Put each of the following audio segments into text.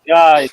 Guys,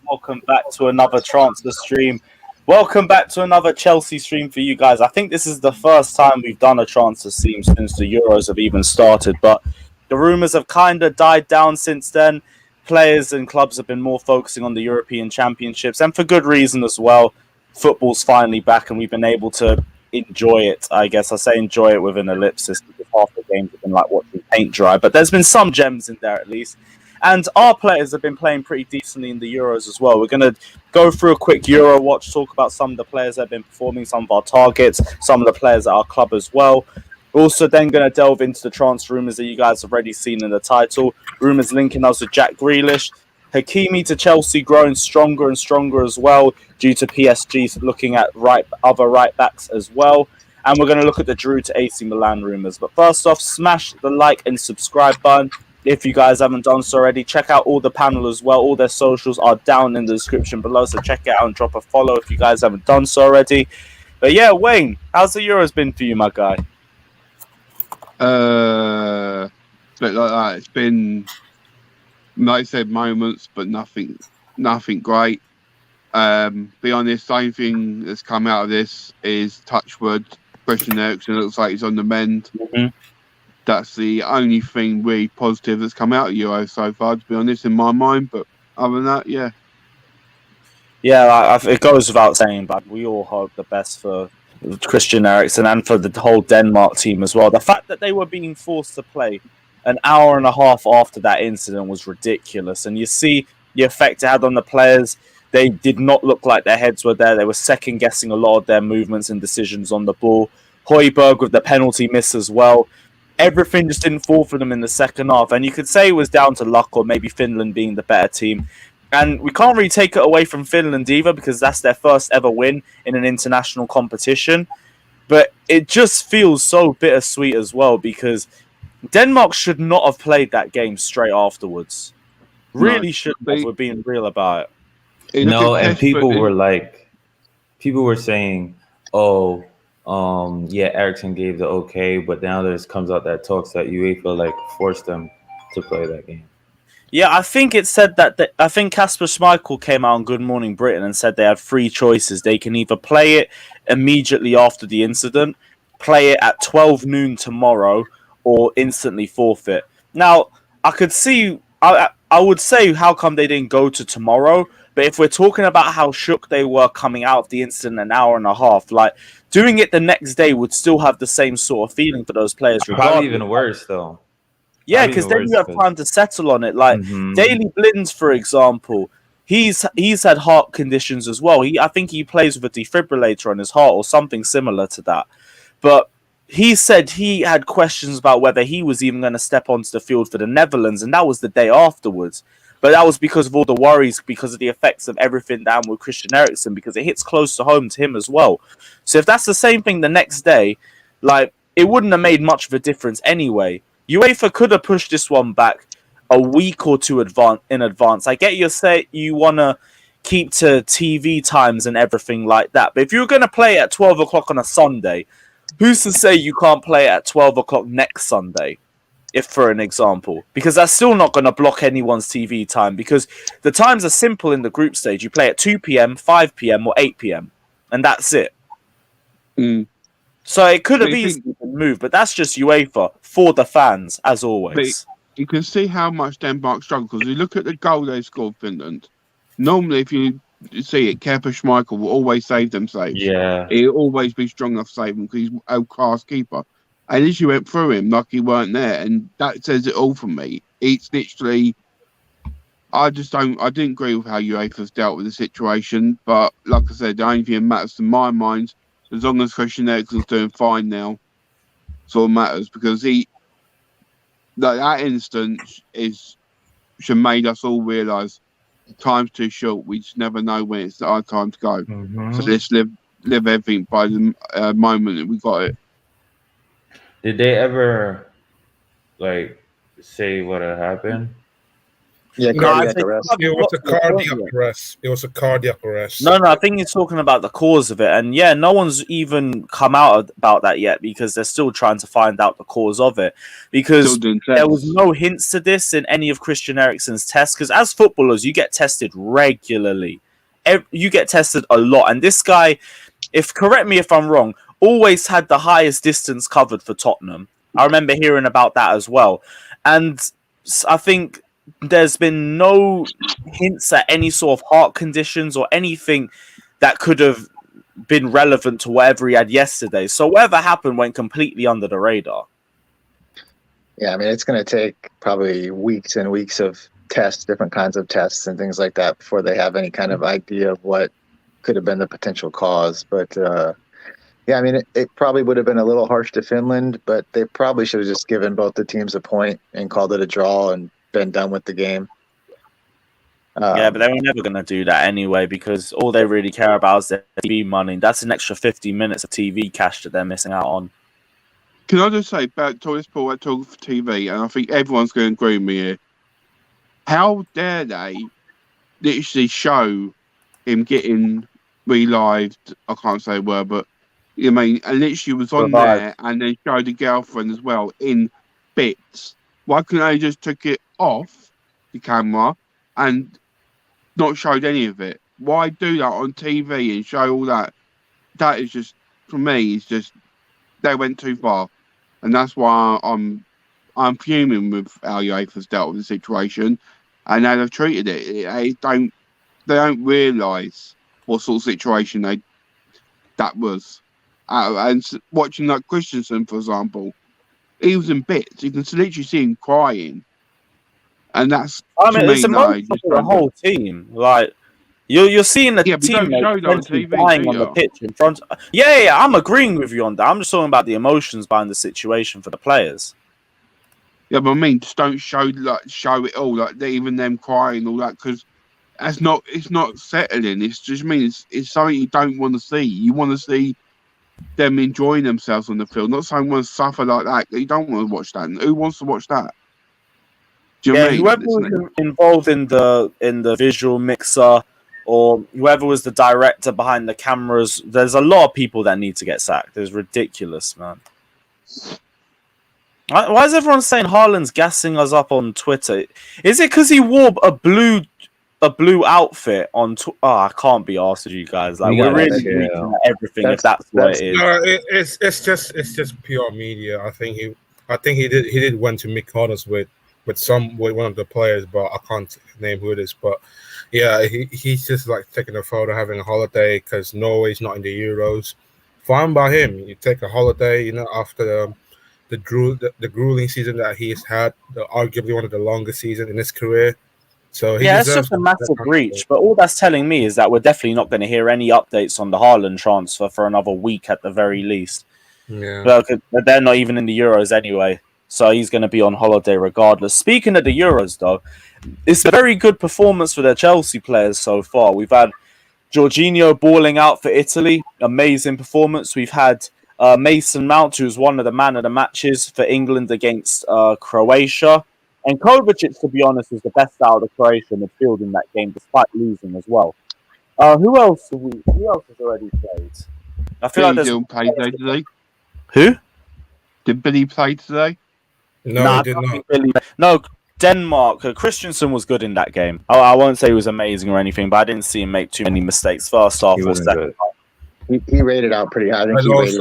welcome back to another transfer stream. Welcome back to another Chelsea stream for you guys. I think this is the first time we've done a transfer stream since the Euros have even started, but the rumours have kind of died down since then. Players and clubs have been more focusing on the European Championships, and for good reason as well. Football's finally back, and we've been able to enjoy it. I guess I say enjoy it with an ellipsis because half the games have been like watching paint dry, but there's been some gems in there at least. And our players have been playing pretty decently in the Euros as well. We're going to go through a quick Euro watch, talk about some of the players that have been performing, some of our targets, some of the players at our club as well. We're also then going to delve into the transfer rumours that you guys have already seen in the title. Rumours linking us with Jack Grealish. Hakimi to Chelsea growing stronger and stronger as well due to PSG looking at other right backs as well. And we're going to look at the Giroud to AC Milan rumours. But first off, smash the like and subscribe button. If you guys haven't done so already, check out all the panel as well. All their socials are down in the description below, so check it out and drop a follow if you guys haven't done so already. But yeah, Wayne, how's the Euros been for you, my guy? A bit like that. It's been, like I said, moments, but nothing great. Be honest, the only thing that's come out of this is touchwood. Christian Eriksen looks like he's on the mend. Mm-hmm. That's the only thing really positive that's come out of Euro so far, to be honest, in my mind. But other than that, yeah. Yeah, it goes without saying, but we all hope the best for Christian Eriksen and for the whole Denmark team as well. The fact that they were being forced to play an hour and a half after that incident was ridiculous. And you see the effect it had on the players. They did not look like their heads were there. They were second-guessing a lot of their movements and decisions on the ball. Højbjerg with the penalty miss as well. Everything just didn't fall for them in the second half. And you could say it was down to luck or maybe Finland being the better team. And we can't really take it away from Finland either because that's their first ever win in an international competition. But it just feels so bittersweet as well because Denmark should not have played that game straight afterwards. Really should have. We're being real about it. No, and people were saying, oh, yeah, Eriksen gave the okay, but now there's comes out that talks that UEFA forced them to play that game. Yeah, I think it said that. I think Kasper Schmeichel came out on Good Morning Britain and said they had three choices. They can either play it immediately after the incident, play it at 12 noon tomorrow, or instantly forfeit. Now, I could see. I would say, how come they didn't go to tomorrow? But if we're talking about how shook they were coming out of the incident an hour and a half, doing it the next day would still have the same sort of feeling for those players. Probably even worse, though. Yeah, because then you have time to settle on it. Daley Blins, for example, he's had heart conditions as well. I think he plays with a defibrillator on his heart or something similar to that. But he said he had questions about whether he was even going to step onto the field for the Netherlands, and that was the day afterwards. But that was because of all the worries, because of the effects of everything down with Christian Eriksen, because it hits close to home to him as well. So if that's the same thing the next day, it wouldn't have made much of a difference anyway. UEFA could have pushed this one back a week or two in advance. I get you want to keep to TV times and everything like that. But if you're going to play at 12 o'clock on a Sunday, who's to say you can't play at 12 o'clock next Sunday? If for an example, because that's still not going to block anyone's TV time because the times are simple in the group stage. You play at 2 p.m., 5 p.m. or 8 p.m. and that's it. So it could have easily been moved, but that's just UEFA for the fans, as always. You can see how much Denmark struggled because you look at the goal they scored, Finland. Normally, if you see it, Kasper Schmeichel will always save them saves. Yeah. He'll always be strong enough to save them because he's a class keeper. And as you went through him like he weren't there, and that says it all for me. It's literally, I didn't agree with how UEFA's dealt with the situation, but like I said, the only thing that matters to my mind, as long as Christian Eriksen's doing fine now, it's all matters because that instance should made us all realise time's too short. We just never know when it's our time to go. Mm-hmm. So let's live everything by the moment that we got it. Did they ever say what had happened? Yeah, No, I cardiac think arrest. It was a got the point cardiac here. arrest. It was a cardiac arrest. No, I think he's talking about the cause of it, and yeah, no one's even come out about that yet because they're still trying to find out the cause of it. Because Still doing there was tests. no hints to this in any of Christian Eriksen's tests. Because as footballers, you get tested regularly. You get tested a lot, and this guy, correct me if I'm wrong, always had the highest distance covered for Tottenham. I remember hearing about that as well, and I think there's been no hints at any sort of heart conditions or anything that could have been relevant to whatever he had yesterday. So whatever happened went completely under the radar. Yeah, I mean, it's going to take probably weeks and weeks of tests, different kinds of tests and things like that before they have any kind of idea of what could have been the potential cause. But yeah, I mean, it probably would have been a little harsh to Finland, but they probably should have just given both the teams a point and called it a draw and been done with the game. Yeah, but they were never going to do that anyway because all they really care about is their TV money. That's an extra 50 minutes of TV cash that they're missing out on. Can I just say about Talksport, talking for TV, and I think everyone's going to agree with me here. How dare they literally show him getting relived? I can't say a word, but I mean, and literally was on there and then showed the girlfriend as well in bits. Why couldn't they just took it off the camera and not showed any of it? Why do that on TV and show all that? That is just, for me, it's just they went too far, and that's why I'm fuming with how UEFA's dealt with the situation and how they've treated it. They don't realise what sort of situation that was. And watching like Christensen, for example, he was in bits. You can literally see him crying, and that's. I mean, it's me, no, emotional for the whole team. Like you're seeing the team dying on the pitch in front. Yeah, I'm agreeing with you on that. I'm just talking about the emotions behind the situation for the players. Yeah, but I mean, just don't show it all, like even them crying, all that, because it's not settling. It's just it's something you don't want to see. You want to see them enjoying themselves on the field, not someone suffer like that. You don't want to watch that. Who wants to watch that? Do you know what I mean? Whoever was involved in the visual mixer or whoever was the director behind the cameras, there's a lot of people that need to get sacked. It's ridiculous, man. Why is everyone saying Haaland's gassing us up on Twitter? Is it because he wore a blue outfit on? I can't be arsed with you guys. Like we're really reaching at everything if that's what it is. No, it's just pure media. I think he did went to make corners with one of the players, but I can't name who it is. But yeah, he's just like taking a photo, having a holiday because Norway's not in the Euros. Fine by him. You take a holiday, after the grueling season that he's had, arguably one of the longest seasons in his career. So it's just a massive reach. But all that's telling me is that we're definitely not going to hear any updates on the Haaland transfer for another week at the very least. Yeah, but they're not even in the Euros anyway, so he's going to be on holiday regardless. Speaking of the Euros, though, it's a very good performance for the Chelsea players so far. We've had Jorginho balling out for Italy, amazing performance. We've had Mason Mount, who's one of the man of the matches for England against Croatia. And Kovacic, to be honest, was the best out of the Croatian midfield in that game, despite losing as well. Who else has already played? I feel like there's play today. Who? Did Billy play today? No, he did not. No, Denmark. Christensen was good in that game. I won't say he was amazing or anything, but I didn't see him make too many mistakes first half or second half. He rated out pretty high. I think he rated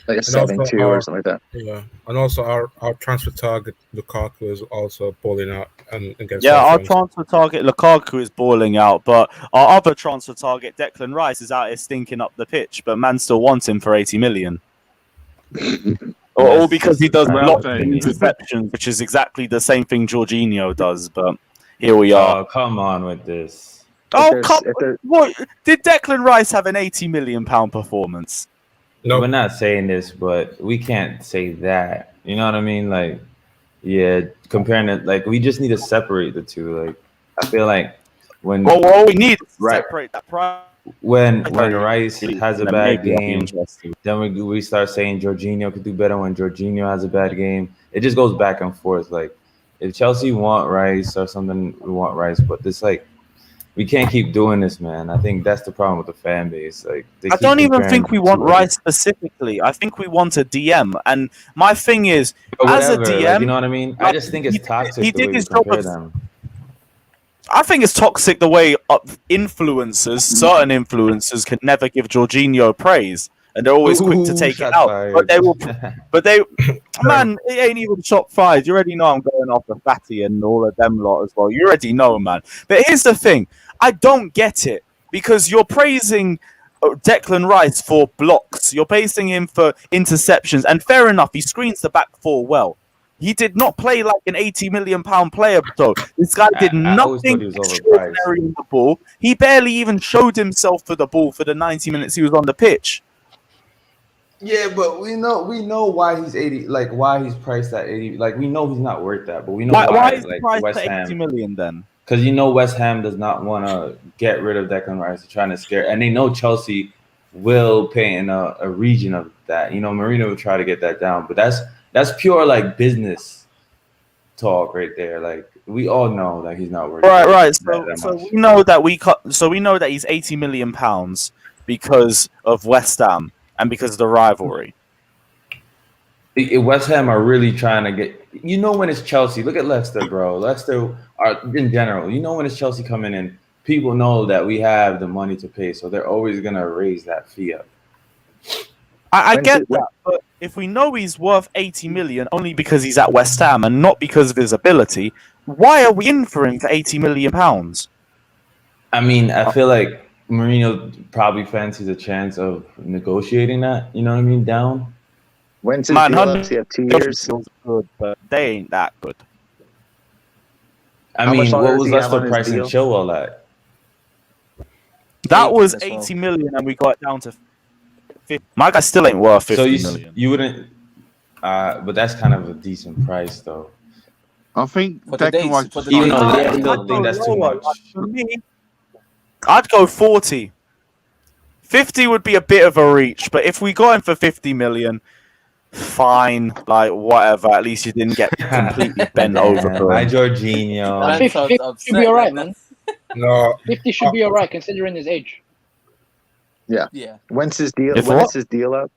like a 7.2 or something like that. Yeah, and also our transfer target Lukaku is also balling out against. Yeah, our transfer target Lukaku is balling out, but our other transfer target Declan Rice is out here stinking up the pitch, but man still wants him for 80 million. All because he does lots of interceptions, which is exactly the same thing Jorginho does. But here we are. Oh, come on with this. What did Declan Rice have an 80 million pound performance? No, we're not saying this, but we can't say that. You know what I mean? Like, yeah, comparing it, like we just need to separate the two. Like, I feel like when all we need is to separate that price. When Rice has a bad game, then we start saying Jorginho could do better when Jorginho has a bad game. It just goes back and forth. Like, If Chelsea want Rice or something, we want Rice. But this like we can't keep doing this, man. I think that's the problem with the fan base. Like they I keep don't even comparing think we want two other. Rice specifically. I think we want a DM. And my thing is, But as a whatever, like you know DM, what I mean. I like, just think it's he toxic the did way we his job compare of. them. I think it's toxic the way influencers, certain influencers, can never give Jorginho praise, and they're always quick to Ooh, take it shots out. fired. But they will. But they, man, it ain't even shot fired. You already know I'm going off the Fatty and all of them lot as well. You already know, man. But here's the thing: I don't get it because you're praising Declan Rice for blocks. You're praising him for interceptions, and fair enough, he screens the back four well. He did not play like an £80 million player, though. This guy did I always thought nothing he was extraordinary overpriced. on the ball. He barely even showed himself for the ball for the 90 minutes he was on the pitch. Yeah, but we know why he's 80. Like why he's priced at 80. Like we know he's not worth that, but we know Why why. is the Like price West for 80 Ham, million then? because West Ham does not want to get rid of Declan Rice. They're trying to scare, and they know Chelsea will pay in a region of that. Mourinho will try to get that down, but that's pure like business talk right there. Like we all know that he's not worth Right. that So much. we know that we know that he's £80 million because of West Ham and because of the rivalry. West Ham are really trying to get. When it's Chelsea. Look at Leicester, bro. Leicester are in general. When it's Chelsea coming in, people know that we have the money to pay, so they're always gonna raise that fee up. I get that, but if we know he's worth 80 million only because he's at West Ham and not because of his ability, why are we in for him for £80 million? I mean, I feel like Mourinho probably fancies a chance of negotiating that. You know what I mean? Down. When's his Man, deal up? Does he have 2 years? feels good, but they ain't that good. I How much mean, longer what does was he have Leicester on his price and deal? Chilwell at? That was as well. 80 million and we got it down to 50. My guy still ain't worth 50 million. You wouldn't. But that's kind of a decent price, though. I think For the Declan Rice days, for the Even days. though I'd I still think that's too lower. much. Like, for me, I'd go 40. 50 would be a bit of a reach, but if we got him for 50 million, fine, like whatever. At least you didn't get completely bent over for My him. Jorginho. Man 50 sounds should upset be alright, like man. No, 50 should be alright considering his age. that. Yeah. When's his deal? If When what? is his deal up?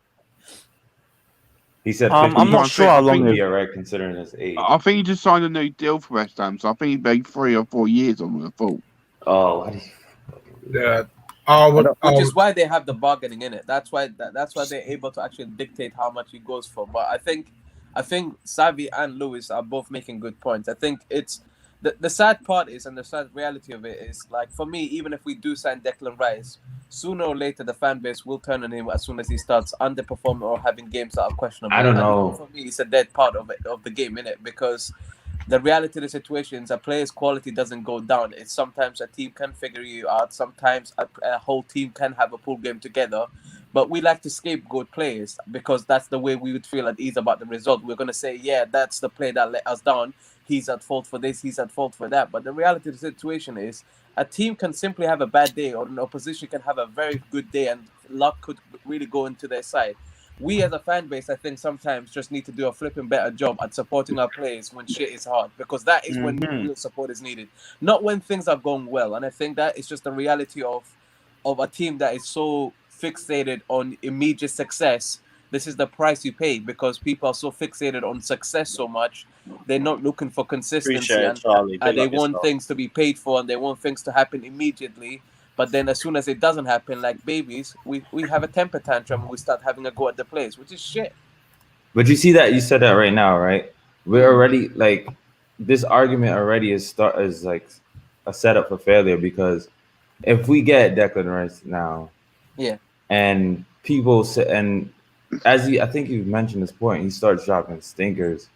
He said 50. I'm not sure how long He'd it be alright considering his age. I think he just signed a new deal for West Ham, so I think he made 3 or 4 years on the full. Oh, what do you? yeah. Which is why they have the bargaining in it. That's why they're able to actually dictate how much he goes for. But I think Savi and Lewis are both making good points. I think it's the sad part is, and the sad reality of it is, like for me, even if we do sign Declan Rice, sooner or later the fan base will turn on him as soon as he starts underperforming or having games that are questionable. I don't And know. for me, it's a dead part of the game, innit? Because the reality of the situation is a player's quality doesn't go down. It's sometimes a team can figure you out. Sometimes a whole team can have a pool game together. But we like to scapegoat players because that's the way we would feel at ease about the result. We're going to say, yeah, that's the player that let us down. He's at fault for this. He's at fault for that. But the reality of the situation is a team can simply have a bad day or an opposition can have a very good day and luck could really go into their side. We as a fan base, I think sometimes just need to do a flipping better job at supporting our players when shit is hard, because that is when real support is needed, not when things are going well. And I think that is just the reality of a team that is so fixated on immediate success. This is the price you pay because people are so fixated on success so much. They're not looking for consistency, Appreciate it, Charlie. and Big they up want yourself. things to be paid for and they want things to happen immediately. But then as soon as it doesn't happen, like babies, we have a temper tantrum and we start having a go at the players, which is shit. But you see that you said that right now, right? We're already like this argument already is like a setup for failure because if we get Declan Rice now, Yeah, and people say, and I think you mentioned this point, he starts dropping stinkers.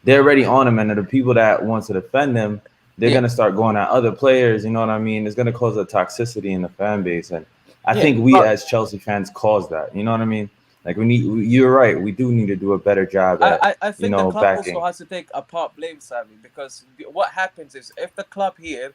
They're already on him, and the people that want to defend him, they're gonna start going at other players. You know what I mean? It's gonna cause a toxicity in the fan base, and I think we as Chelsea fans cause that. You know what I mean? Like you're right. We do need to do a better job at I think the club backing. also has to take a part blame, Savvy, because what happens is if the club here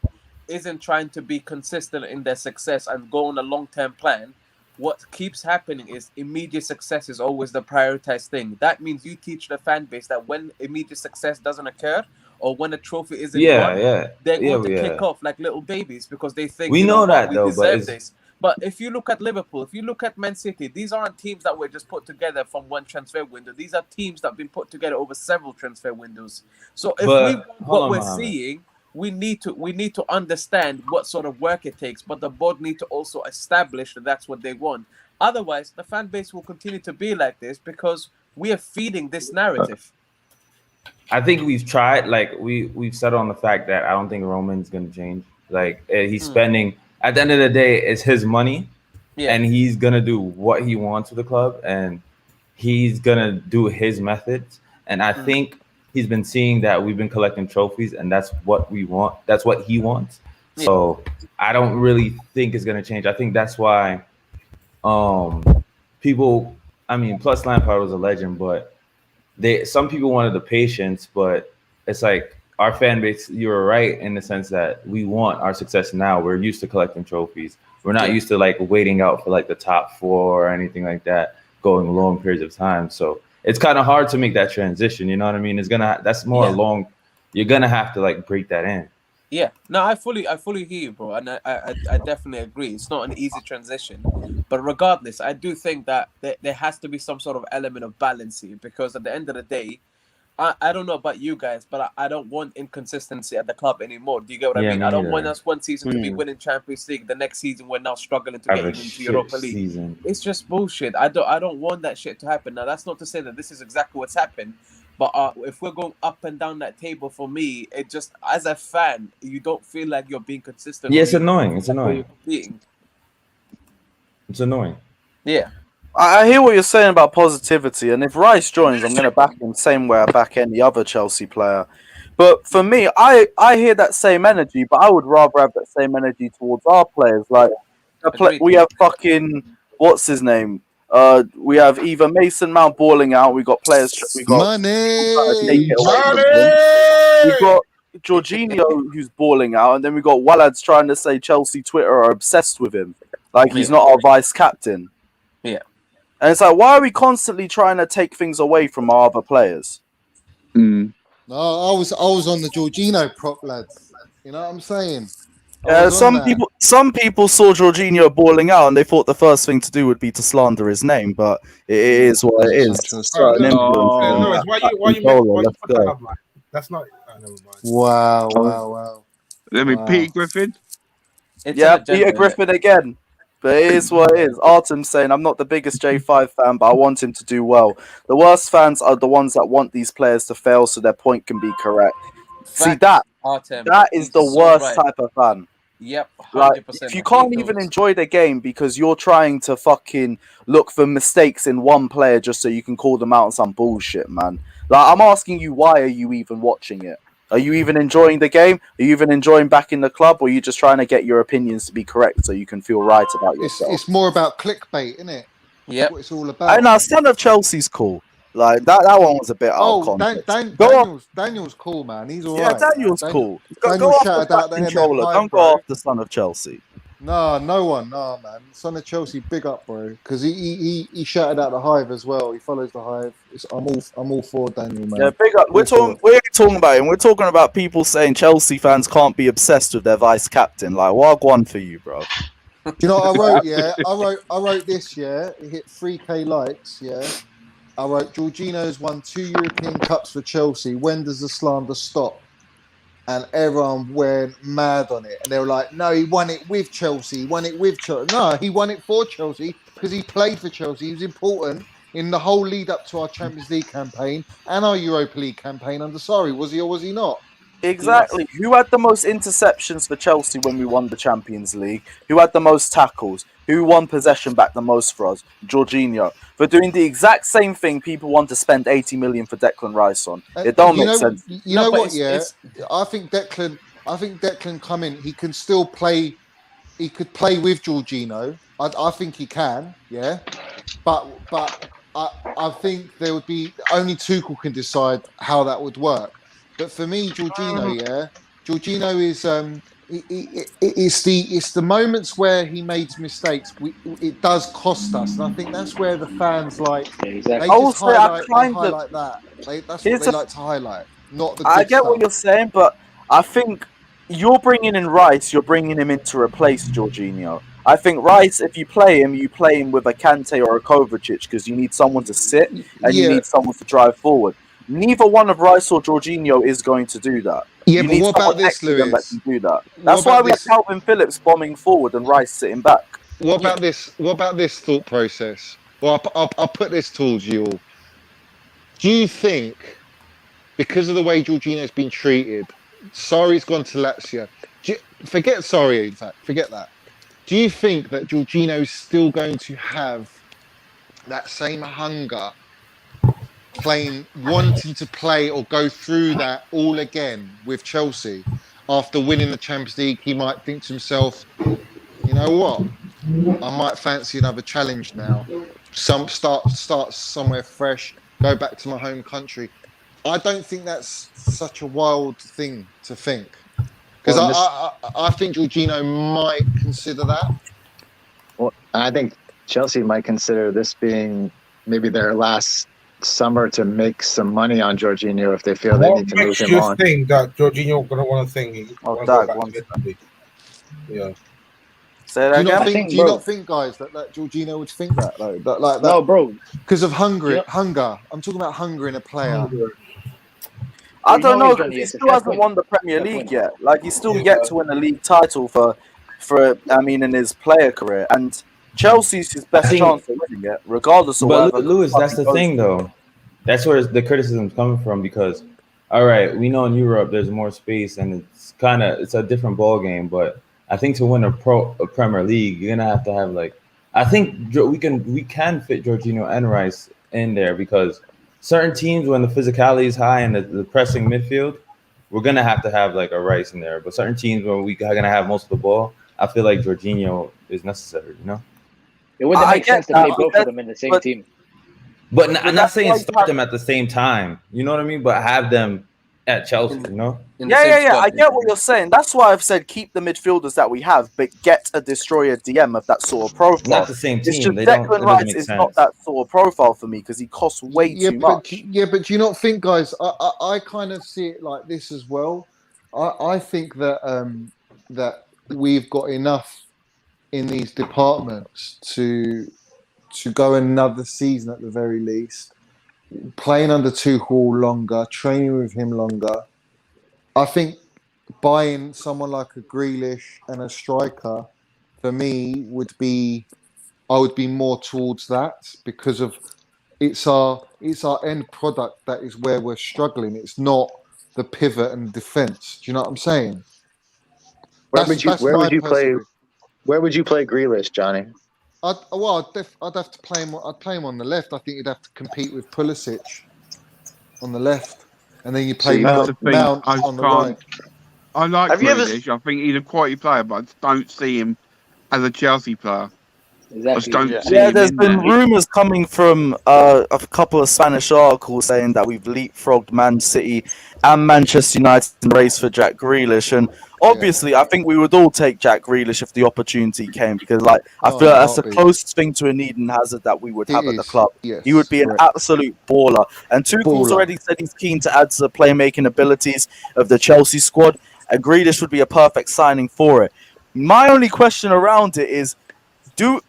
isn't trying to be consistent in their success and go on a long-term plan, what keeps happening is immediate success is always the prioritized thing. That means you teach the fan base that when immediate success doesn't occur, or when a trophy isn't Yeah, won, yeah, they're yeah, going to yeah. kick off like little babies because they think, We you know know what, that we though, but deserve it's this. But if you look at Liverpool, if you look at Man City, these aren't teams that were just put together from one transfer window. These are teams that have been put together over several transfer windows. So if we but want hold what on, we're Mohammed. seeing, we need to understand what sort of work it takes. But the board need to also establish that that's what they want. Otherwise, the fan base will continue to be like this because we are feeding this narrative. I think we've tried. Like we've settled on the fact that I don't think Roman's gonna change. Like he's spending. At the end of the day, it's his money, Yeah. and he's gonna do what he wants with the club, and he's gonna do his methods. And I think he's been seeing that we've been collecting trophies, and that's what we want. That's what he wants. Yeah. So I don't really think it's gonna change. I think that's why people. I mean, plus Lampard was a legend, but some people wanted the patience, but it's like our fan base, you were right in the sense that we want our success now. We're used to collecting trophies. We're not used to like waiting out for like the top 4 or anything like that, going long periods of time. So it's kind of hard to make that transition. You know what I mean? That's more long. You're gonna have to like break that in. Yeah, no, I fully hear you, bro, and I definitely agree. It's not an easy transition, but regardless, I do think that there has to be some sort of element of balance here because at the end of the day, I don't know about you guys, but I don't want inconsistency at the club anymore. Do you get what I mean? I don't want us one season to be winning Champions League, the next season we're now struggling to get into Europa League. Season. It's just bullshit. I don't want that shit to happen. Now that's not to say that this is exactly what's happened. But if we're going up and down that table, for me, it just as a fan, you don't feel like you're being consistent. Yeah, it's annoying. It's annoying. It's annoying. Yeah. I hear what you're saying about positivity, and if Rice joins, I'm going to back him the same way I back any other Chelsea player. But for me, I hear that same energy, but I would rather have that same energy towards our players. Like we have fucking what's his name? We have either Mason Mount balling out. We got players. We got Money. We got Jorginho who's balling out, and then we got Wallads trying to say Chelsea Twitter are obsessed with him, like he's not our vice captain. Yeah, and it's like, why are we constantly trying to take things away from our other players? No, I was on the Jorginho prop, lads. You know what I'm saying? Some people saw Jorginho balling out and they thought the first thing to do would be to slander his name, but it is what it is. Why you put that up, man? That's not. Never mind. Wow. Let me Peter Griffin. Peter Griffin again. But it is what it is. Artem's saying, I'm not the biggest J5 fan, but I want him to do well. The worst fans are the ones that want these players to fail so their point can be correct. See, that is the worst type of fan. Yep, 100%. Like, if you can't even enjoy the game because you're trying to fucking look for mistakes in one player just so you can call them out on some bullshit, man. Like, I'm asking you, why are you even watching it? Are you even enjoying the game? Are you even enjoying back in the club? Or are you just trying to get your opinions to be correct so you can feel right about yourself? It's more about clickbait, isn't it? Yeah, what it's all about. I know, Son of Chelsea's cool. Like that one was a bit out of context. Daniel's cool, man. He's all right. Yeah, Daniel's cool. Daniel go shouted off out the controller. Don't go off the Son of Chelsea. No one. No, man. Son of Chelsea, big up, bro. Because he shouted out the Hive as well. He follows the Hive. I'm all for Daniel, man. Yeah, big up. We're talking about him. We're talking about people saying Chelsea fans can't be obsessed with their vice captain. Like, what one for you, bro? Do you know what I wrote? Yeah, I wrote this. Yeah, it hit 3K likes. Yeah, I wrote Jorginho's won 2 European Cups for Chelsea. When does the slander stop? And everyone went mad on it. And they were like, no, he won it with Chelsea. No, he won it for Chelsea because he played for Chelsea. He was important in the whole lead up to our Champions League campaign and our Europa League campaign under Sarri. Was he or was he not? Exactly. Yes. Who had the most interceptions for Chelsea when we won the Champions League? Who had the most tackles? Who won possession back the most for us? Jorginho. For doing the exact same thing, people want to spend 80 million for Declan Rice on. It don't make sense. You know what? Yeah, I think Declan come in. He can still play. He could play with Jorginho. I think he can. Yeah, but I think there would be only Tuchel can decide how that would work. But for me, Jorginho is it's the moments where he makes mistakes. It does cost us, and I think that's where the fans like. Exactly. They just highlight that. That's what they like to highlight. not the. I Good get what stuff. you're saying, but I think you're bringing in Rice. You're bringing him in to replace Jorginho. I think Rice, if you play him with a Kante or a Kovacic because you need someone to sit and you Yeah, need someone to drive forward. Neither one of Rice or Jorginho is going to do that. yeah, You but need what someone about this, next to them that Lewis? can do that. What That's why about we have this? Calvin Phillips bombing forward and Rice sitting back. What about this? What about this thought process? Well, I'll put this towards you all. Do you think, because of the way Jorginho's been treated, Sarri's gone to Lazio? Forget Sarri, in fact, forget that. Do you think that Jorginho's still going to have that same hunger, wanting to play or go through that all again with Chelsea? After winning the Champions League, he might think to himself, you know what? I might fancy another challenge now. Start somewhere fresh. Go back to my home country. I don't think that's such a wild thing to think, because I think Jorginho might consider that. Well, I think Chelsea might consider this being maybe their last summer to make some money on Jorginho if they feel they What need to move makes him you on. think that Jorginho gonna want to think he Oh, want to Dag, go back one to Italy? Yeah. Say that Do you not again. think? think, Do you bro. not think, guys, that Jorginho would think that though? That like No, that bro. because of hunger. Yeah. Hunger. I'm talking about hunger in a player. I You don't know know he's because Johnny. he It's a still fair hasn't point. won the Premier Fair League point. yet. Like he's still Yeah. yet to win a league title for in his player career. And Chelsea's his best think- chance of winning it, regardless of But whatever. Lewis, club that's he the goes thing, to. though. That's where the criticism's coming from because, all right, we know in Europe there's more space and it's a different ball game. But I think to win a Premier League, you're gonna have to have like I think we can fit Jorginho and Rice in there because certain teams when the physicality is high and the pressing midfield, we're gonna have to have like a Rice in there. But certain teams when we are gonna have most of the ball, I feel like Jorginho is necessary. You know. It wouldn't I make get sense to that, play but both of them in the same but- team. But I'm not that's saying why you start have- them at the same time. You know what I mean? But have them at Chelsea. You know. In the same Yeah. squad. I get what you're saying. That's why I've said keep the midfielders that we have, but get a destroyer DM of that sort of profile. Not the same It's team. just They don't. It Declan doesn't Rice make is sense. not that sort of profile for me because he costs way too much. But do you not think, guys? I kind of see it like this as well. I think that that we've got enough in these departments to go another season at the very least, playing under Tuchel longer, training with him longer. I think buying someone like a Grealish and a striker for me I would be more towards that because of it's our end product that is where we're struggling. It's not the pivot and defense. Do you know what I'm saying? Where would you play? personal- Where would you play Grealish, Johnny? I'd have to play him. I'd play him on the left. I think you'd have to compete with Pulisic on the left, and then you play you That's the thing. Mount I on the can't. right. I like Have you ever- Grealish. I think he's a quality player, but I just don't see him as a Chelsea player. I just Exactly. don't Yeah. see Yeah, him there's in been there. rumours coming from a couple of Spanish articles saying that we've leapfrogged Man City and Manchester United in the race for Jack Grealish. And obviously, I think we would all take Jack Grealish if the opportunity came because, like, I Oh, feel like that's the heartbeat. closest thing to an Eden Hazard that we would It have at the is, club. yes, He would be an correct. absolute baller. And Tuchel's Baller. already said he's keen to add to the playmaking abilities of the Chelsea squad. And Grealish would be a perfect signing for it. My only question around it is,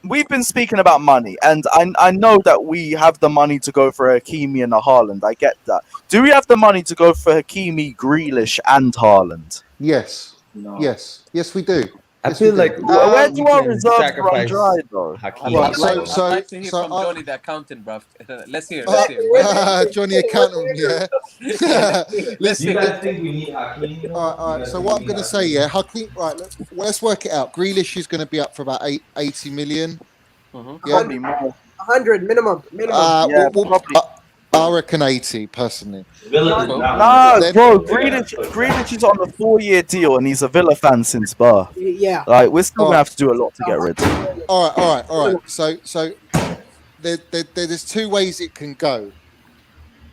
we've been speaking about money, and I know that we have the money to go for Hakimi and a Haaland. I get that. Do we have the money to go for Hakimi, Grealish, and Haaland? Yes, No. yes, we do. I Yes, we feel do. like Where you do our can reserves run sacrifice dry, though? Hakimi. Right, I'd like, so- I'd like to hear so from I- Johnny the accountant, bruv. Let's hear. Let's hear. Johnny Accountant, yeah. Let's Do you hear. guys think we need Hakimi? All right. So what I'm going to say, yeah, Hakeem. Right, let's work it out. Grealish is going to be up for about 80 million. Mhm. Yeah. Probably more. 100 minimum. Yeah, probably. I reckon 80 personally. Villa is No, not. Then- bro, Grealish is on a 4-year deal, and he's a Villa fan since birth. Yeah. Like, we're still Oh. gonna have to do a lot to get rid. All right. So there's two ways it can go.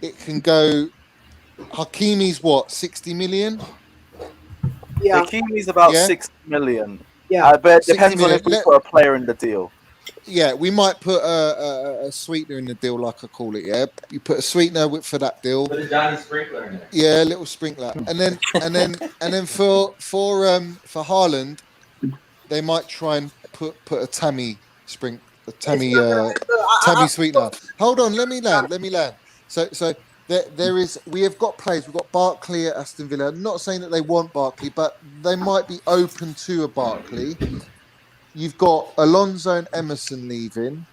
It can go. Hakimi's what, 60 million? Yeah. Hakimi's about Yeah. 60 million. Yeah. But it 60 depends on if we million. put a player in the deal. Yeah, we might put a sweetener in the deal, like I call it. Yeah, you put a sweetener for that deal. Put a Johnny Sprinkler in it. Yeah, a little sprinkler, and then for Haaland, they might try and put a Tammy Tammy sweetener. Hold on, let me land. So we have got players. We've got Barkley at Aston Villa. I'm not saying that they want Barkley, but they might be open to a Barkley. You've got Alonso and Emerson leaving.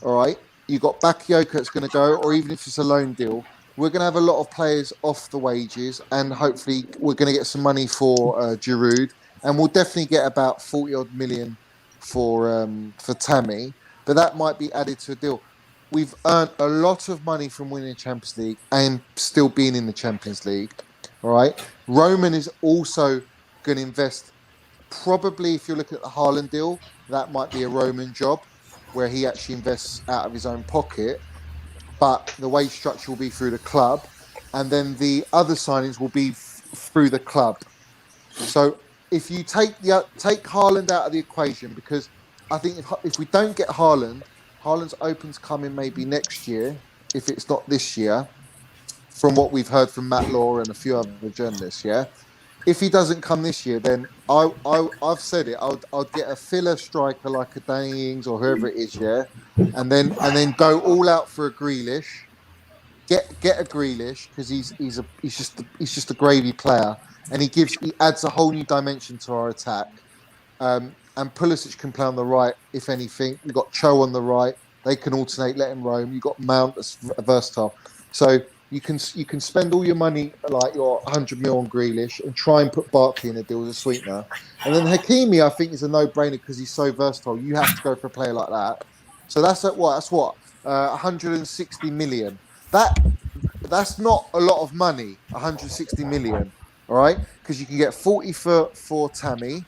All right. You've got Bakayoko that's going to go, or even if it's a loan deal, we're going to have a lot of players off the wages, and hopefully we're going to get some money for Giroud, and we'll definitely get about 40 odd million for Tammy, but that might be added to a deal. We've earned a lot of money from winning the Champions League and still being in the Champions League. All right. Roman is also going to invest. Probably, if you're looking at the Haaland deal, that might be a Roman job where he actually invests out of his own pocket, but the wage structure will be through the club, and then the other signings will be through the club. So if you take Haaland out of the equation, because I think if we don't get Haaland's open's coming maybe next year, if it's not this year, from what we've heard from Matt Law and a few other journalists, yeah. If he doesn't come this year, then I've said it. I'll get a filler striker like a Danny Ings or whoever it is, yeah, and then go all out for a Grealish. Get a Grealish because he's just a gravy player, and he adds a whole new dimension to our attack. And Pulisic can play on the right, if anything. We've got Cho on the right. They can alternate, let him roam. You've got Mount that's versatile. So you can spend all your money, like your 100 mil on Grealish, and try and put Barkley in a deal as a sweetener. And then Hakimi, I think, is a no-brainer because he's so versatile. You have to go for a player like that. So that's at what? That's what? 160 million. That's not a lot of money. 160 million. All right, because you can get 40 for Tammy.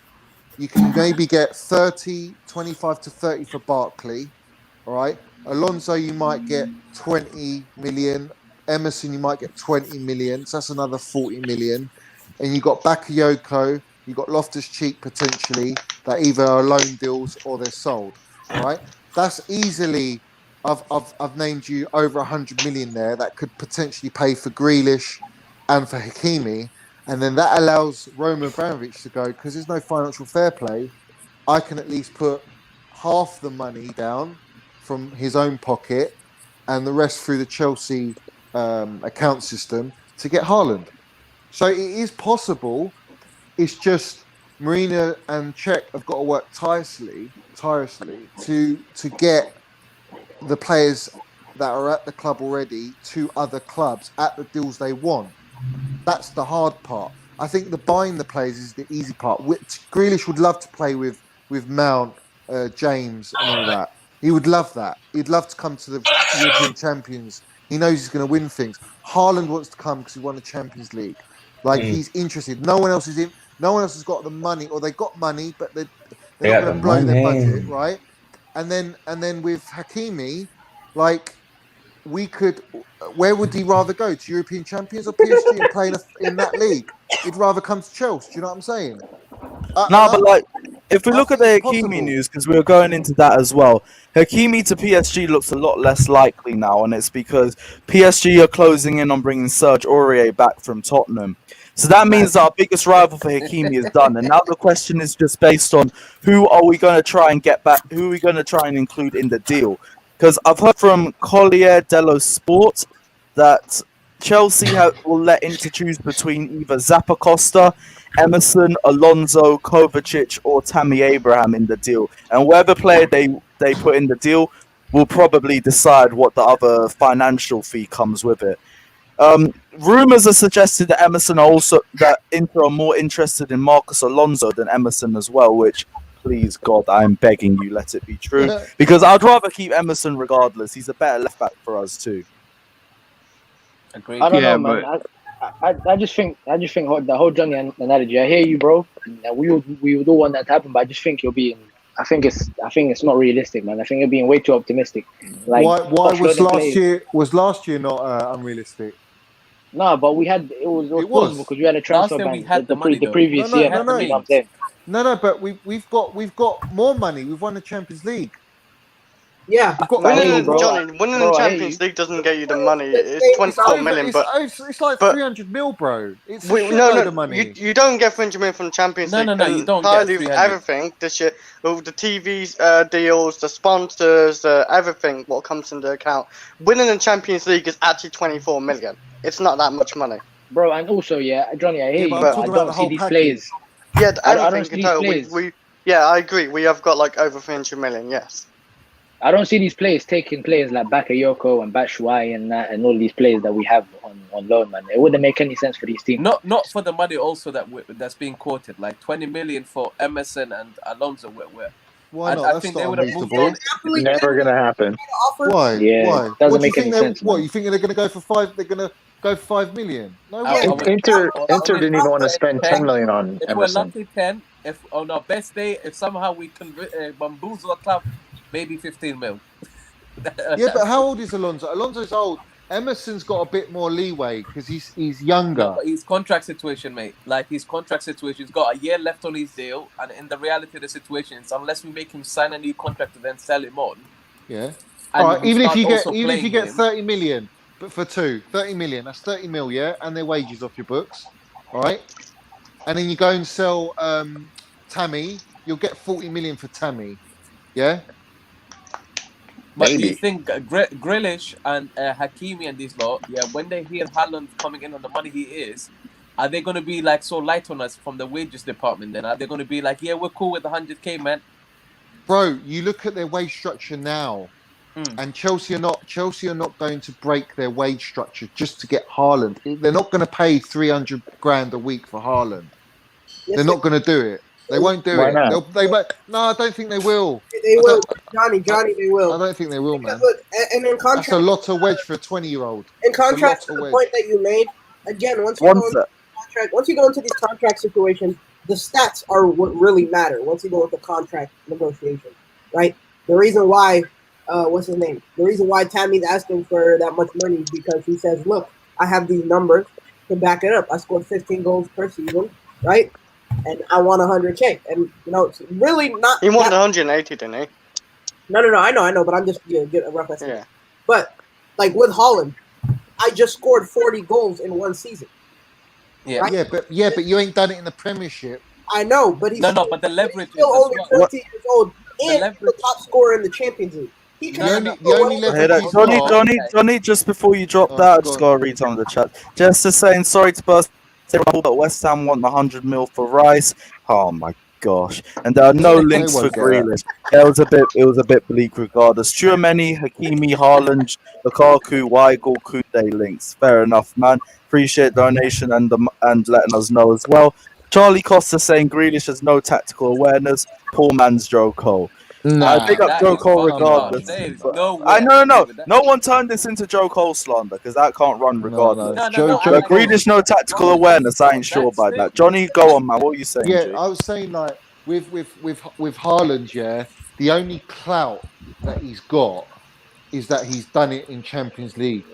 You can maybe get 25 to 30 for Barkley. All right. Alonso, you might get 20 million. Emerson, you might get 20 million. So that's another 40 million. And you've got Bakayoko, you've got Loftus-Cheek potentially, that either are loan deals or they're sold. All right. That's easily, I've named you over 100 million there that could potentially pay for Grealish and for Hakimi. And then that allows Roman Abramovich to go, because there's no financial fair play. I can at least put half the money down from his own pocket and the rest through the Chelsea account system to get Haaland. So it is possible. It's just Marina and Czech have got to work tirelessly to get the players that are at the club already to other clubs at the deals they want. That's the hard part. I think the buying the players is the easy part. Grealish would love to play with Mount, James, and all that. He would love that. He'd love to come to the European Champions. He knows he's going to win things. Haaland wants to come because he won the Champions League. Like he's interested. No one else is in. No one else has got the money, or they got money, but they're not going to blow their budget, right? And then with Hakimi, like we could. Where would he rather go? To European Champions or PSG and play in that league? He'd rather come to Chelsea. Do you know what I'm saying? But like, if we look at the Hakimi news, because we were going into that as well, Hakimi to PSG looks a lot less likely now, and it's because PSG are closing in on bringing Serge Aurier back from Tottenham. So that means that our biggest rival for Hakimi is done, and now the question is just based on who are we going to try and get back, who are we going to try and include in the deal? Because I've heard from Corriere dello Sport that Chelsea will let Inter choose between either Zappacosta, Emerson, Alonso, Kovacic, or Tammy Abraham in the deal. And whatever player they put in the deal will probably decide what the other financial fee comes with it. Rumours are suggested that Inter are more interested in Marcos Alonso than Emerson as well, which, please God, I'm begging you, let it be true. Because I'd rather keep Emerson regardless. He's a better left back for us too. Agreed. I don't know, man. I just think the whole Johnny analogy. I hear you, bro. We would all want that to happen, but I just think you're being. I think it's not realistic, man. I think you're being way too optimistic. Like, why was last year not unrealistic? No, but it was plausible because we had a transfer ban. We had the previous year. No, but we've got more money. We've won the Champions League. Yeah. We've got I hear you, Winning, bro. Johnny, winning Bro, the I hear Champions you. League doesn't get you the money. It's It's 24 over. million, but it's like but 300 mil, bro. It's a no, shitload of you, money. you don't get 300 million from the Champions No, League. no, no, you don't Entirely get with 300. everything this year, with the TV deals, the sponsors, everything, what comes into account. Winning the Champions League is actually 24 million. It's not that much money. Bro, and also, yeah, Johnny, I hear Yeah, you, but I'm but I talking about don't the see whole these package. players. Yeah, I don't everything see in these total. players. Yeah, I agree. We have got like over 300 million. Yes. I don't see these players taking players like Bakayoko and Batshuayi and that, and all these players that we have on loan, man. It wouldn't make any sense for these teams. Not for the money also that's being quoted, like 20 million for Emerson and Alonso. Why not? I That's think not they would have moved unreasonable. on. Definitely Never gonna happen. offer. Why? Yeah, Why? it doesn't What do you make think any they? sense, What man. you think they're going to go for 5? They're going to go for 5 million? No I way. would- Inter on didn't even want to his spend 10 million on If we're Emerson. lucky, 10. If on our best day, if somehow we can bamboozle a club, maybe 15 mil. Yeah, but how old is Alonso? Alonso's old. Emerson's got a bit more leeway because he's younger. No, but his contract situation, mate. Like his contract situation, he's got a year left on his deal, and in the reality of the situation is, unless we make him sign a new contract and then sell him on. Yeah. And All right. we Even if start you get also even if you playing get him, 30 million, but for 30 million, that's 30 mil, yeah, and their wages off your books. All right. And then you go and sell Tammy, you'll get 40 million for Tammy. Yeah. but do you Maybe. think Grealish and Hakimi and these lot, yeah, when they hear Haaland coming in on the money he is, are they going to be like so light on us from the wages department? Then are they going to be like, yeah, we're cool with 100k, man? Bro, you look at their wage structure now, and Chelsea are not going to break their wage structure just to get Haaland. They're not going to pay 300 grand a week for Haaland. They're not going to do it. They won't do Why it. not? They won't. No, I don't think they will. They will, Johnny. They will. I don't think they will, man. Look, and in That's contrast, a lot of wedge for a 20-year-old. in contrast to lot of the wedge. point that you made, again, once you go into these contract situations, the stats are what really matter. Once you go into contract negotiation, right? The reason why, what's his name? The reason why Tammy's asking for that much money is because he says, "Look, I have these numbers to back it up. I scored 15 goals per season, right? And I want 100k." And it's really not. He wanted 180, didn't he? No. I know, but I'm just get a rough estimate. Yeah. But like with Haaland, I just scored 40 goals in one season. Yeah. Right? Yeah, but you ain't done it in the Premiership. I know, but he's No, but the leverage is still as only well. 20 years old and the top scorer in the Champions League. He can The only leverage he's Johnny, got. Johnny, just before you drop Oh, that, I go just on. gotta read some of the chat. Just to saying, sorry to burst, but West Ham want the 100 mil for Rice. Oh my gosh! And there are no links for won't get Grealish. It was a bit bleak regardless. Tchouameni, Hakimi, Haaland, Lukaku, Weigl, Kunde links. Fair enough, man. Appreciate donation and letting us know as well. Charlie Costa saying Grealish has no tactical awareness. Poor man's Joe Cole. I pick up That Joe is Cole fucking regardless. harsh. There is But no way I I no, can no, agree no. with that. No one turned this into Joe Cole slander because that can't run regardless. No, Joe I But like Grealish no tactical Joe awareness. I ain't Cole, sure by that's that. it. Johnny, go on, man. What are you saying? Yeah, G? I was saying like with Haaland, yeah, the only clout that he's got is that he's done it in Champions League.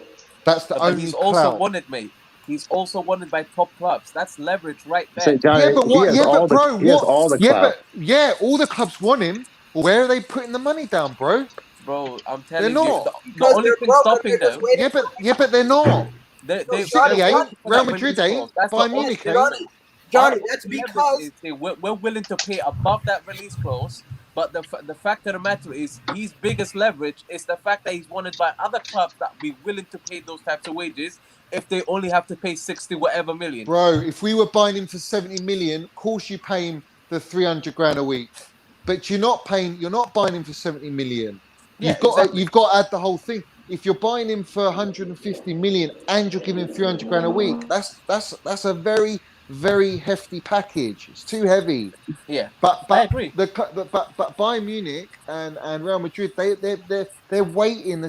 That's the But only he's also clout. wanted, mate. He's also wanted by top clubs. That's leverage right there. So, Johnny, Yeah, but he what? has Yeah, all but bro, the he has what? all the Yeah, clout. but all the clubs want him. Where are they putting the money down, bro? Bro, I'm They're telling you, not. the because only they're thing broke and stopping they're just them, waiting. Yeah, but they're not. they're City ain't. waiting for Real that Madrid release ain't. clause. That's the Bayern only Munich thing. ain't. Johnny, Our that's leverage because is we're willing to pay above that release clause. But the fact of the matter is, his biggest leverage is the fact that he's wanted by other clubs that be willing to pay those types of wages if they only have to pay 60 whatever million. Bro, if we were buying him for 70 million, of course you pay him the 300 grand a week. But you're not buying him for 70 million. Yeah, You've got to add the whole thing. If you're buying him for 150 million and you're giving him 300 grand a week, that's a very, very hefty package. It's too heavy. Yeah, But I agree. but Bayern Munich and Real Madrid, they're waiting.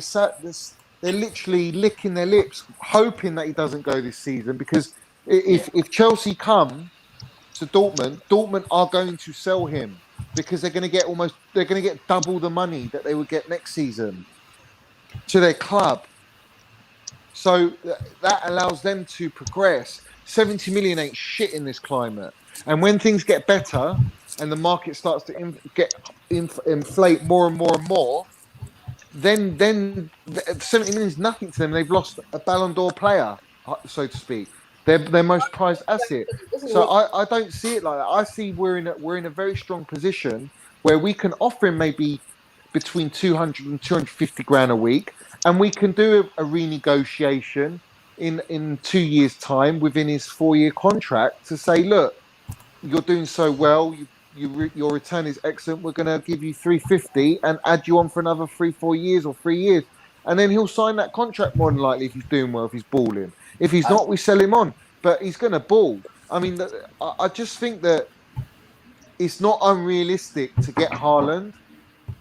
They're literally licking their lips, hoping that he doesn't go this season. Because if Chelsea come to Dortmund are going to sell him because they're going to get double the money that they would get next season to their club. So that allows them to progress. 70 million ain't shit in this climate. And when things get better and the market starts to inflate more and more and more, then 70 million is nothing to them. They've lost a Ballon d'Or player, so to speak. Their most prized asset. So I don't see it like that. I see we're in a very strong position where we can offer him maybe between 200 and 250 grand a week, and we can do a renegotiation in 2 years' time within his 4-year contract to say, look, you're doing so well, your return is excellent, we're going to give you 350 and add you on for another 3-4 years or 3 years, and then he'll sign that contract more than likely if he's doing well, if he's balling. If he's not, we sell him on, but he's going to ball. I mean, I just think that it's not unrealistic to get Haaland.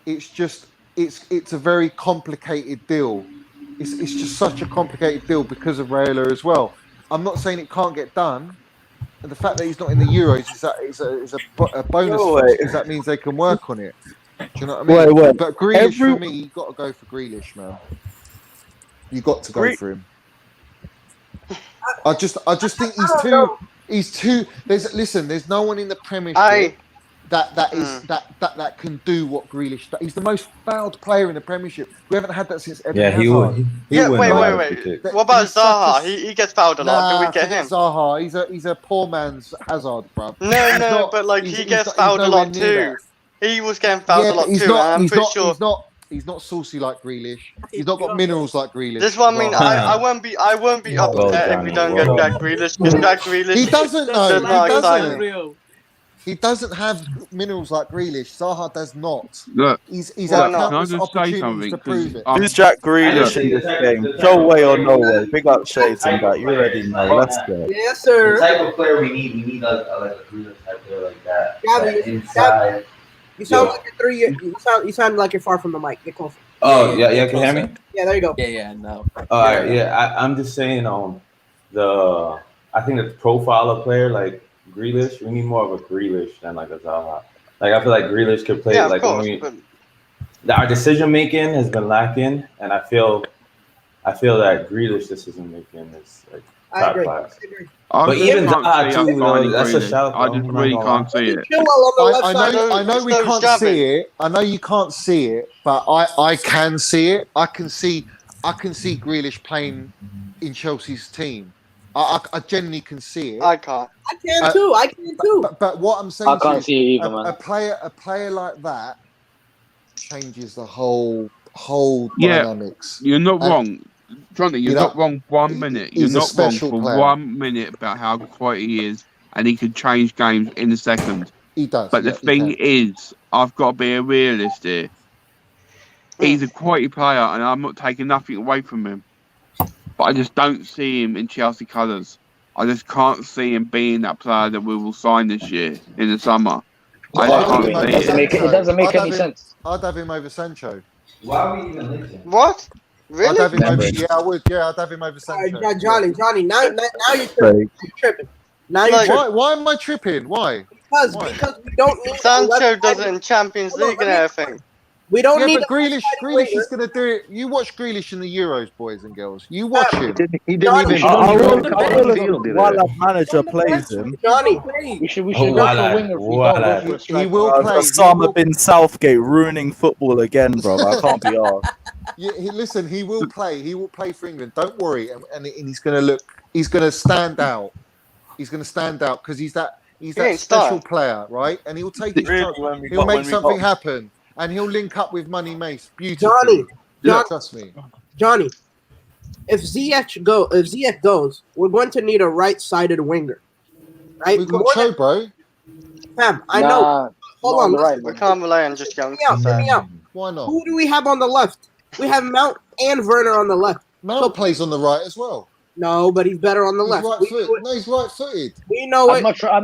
It's just it's a very complicated deal. It's just such a complicated deal because of Raiola as well. I'm not saying it can't get done. And the fact that he's not in the Euros is a bonus because that means they can work on it. Do you know what I mean? Wait. But Grealish, for me, you've got to go for Grealish, man. You got to go for him. I just think he's too. There's no one in the Premiership that can do what Grealish does. He's the most fouled player in the Premiership. We haven't had that since Eden Hazard. Wait. What about Zaha? He gets fouled a lot. Do we get him? Zaha, he's a poor man's Hazard, bro. No, but like he gets fouled a lot too. He was getting fouled a lot too. I'm pretty sure. He's not saucy like Grealish. He's not got minerals like Grealish. This is what I mean. I won't be upset if we don't get Jack Grealish because Jack Grealish. He doesn't know. He doesn't. He doesn't have minerals like Grealish. Zaha does not. Look, he's had countless can I just say opportunities something? to prove it. Who's Jack Grealish in this game? Show way or no way. Big up Shades and that. You already know. Let's go. Yes, sir. The type of player we need like a Grealish type player like that. Inside. You sound like you're 3 years. You sound like you're far from the mic. Get closer. Oh yeah, can you hear me? Yeah, there you go. Yeah, no. All right, I'm just saying, I think the profile of player like Grealish, we need more of a Grealish than like a Zaha. Like I feel like Grealish could play like our decision making has been lacking, and I feel that Grealish decision making is like top class. But even Zaha too, that's a shout. I just really can't see it. I know we can't see it. I know you can't see it, but I can see it. I can see Grealish playing in Chelsea's team. I genuinely can see it. I can't. I can too. But what I'm saying, I can't see it either, man. A player like that changes the whole dynamics. You're not wrong. Johnny, you're not wrong 1 minute. You're not wrong for player. 1 minute about how quiet he is, and he can change games in a second. He does. But the thing is, I've got to be a realist here. He's a quality player, and I'm not taking nothing away from him. But I just don't see him in Chelsea colours. I just can't see him being that player that we will sign this year in the summer. It doesn't make any sense. I'd have him over Sancho. Why are we even listening? What? Really? I'd have him over, I would. Yeah, I'd have him over Sancho. Johnny, now you're tripping. Now you're Why am I tripping? Why? Because we don't need Sancho does it in Champions League and everything. We don't need. But Grealish is going to do it. You watch Grealish in the Euros, boys and girls. You watch him. He didn't even. While our manager plays him, Johnny, we should go for a winger. He will play. Osama bin Southgate ruining football again, bro. I can't be arsed. Listen, he will play. He will play for England. Don't worry. And he's going to look. He's going to stand out. He's going to stand out because he's that special player, right? And he'll take his chance. He'll make something happen. And he'll link up with Money Mace beautifully. Trust me. Johnny, if Ziyech goes, we're going to need a right-sided winger. Right? We've got Cho, bro. Fam, I know. Hold on. Right, we can't rely on just young. Hear me out. Why not? Who do we have on the left? We have Mount and Werner on the left. Mount plays on the right as well. No, but he's better on the left. He's right-footed. We know it. I'm not trying.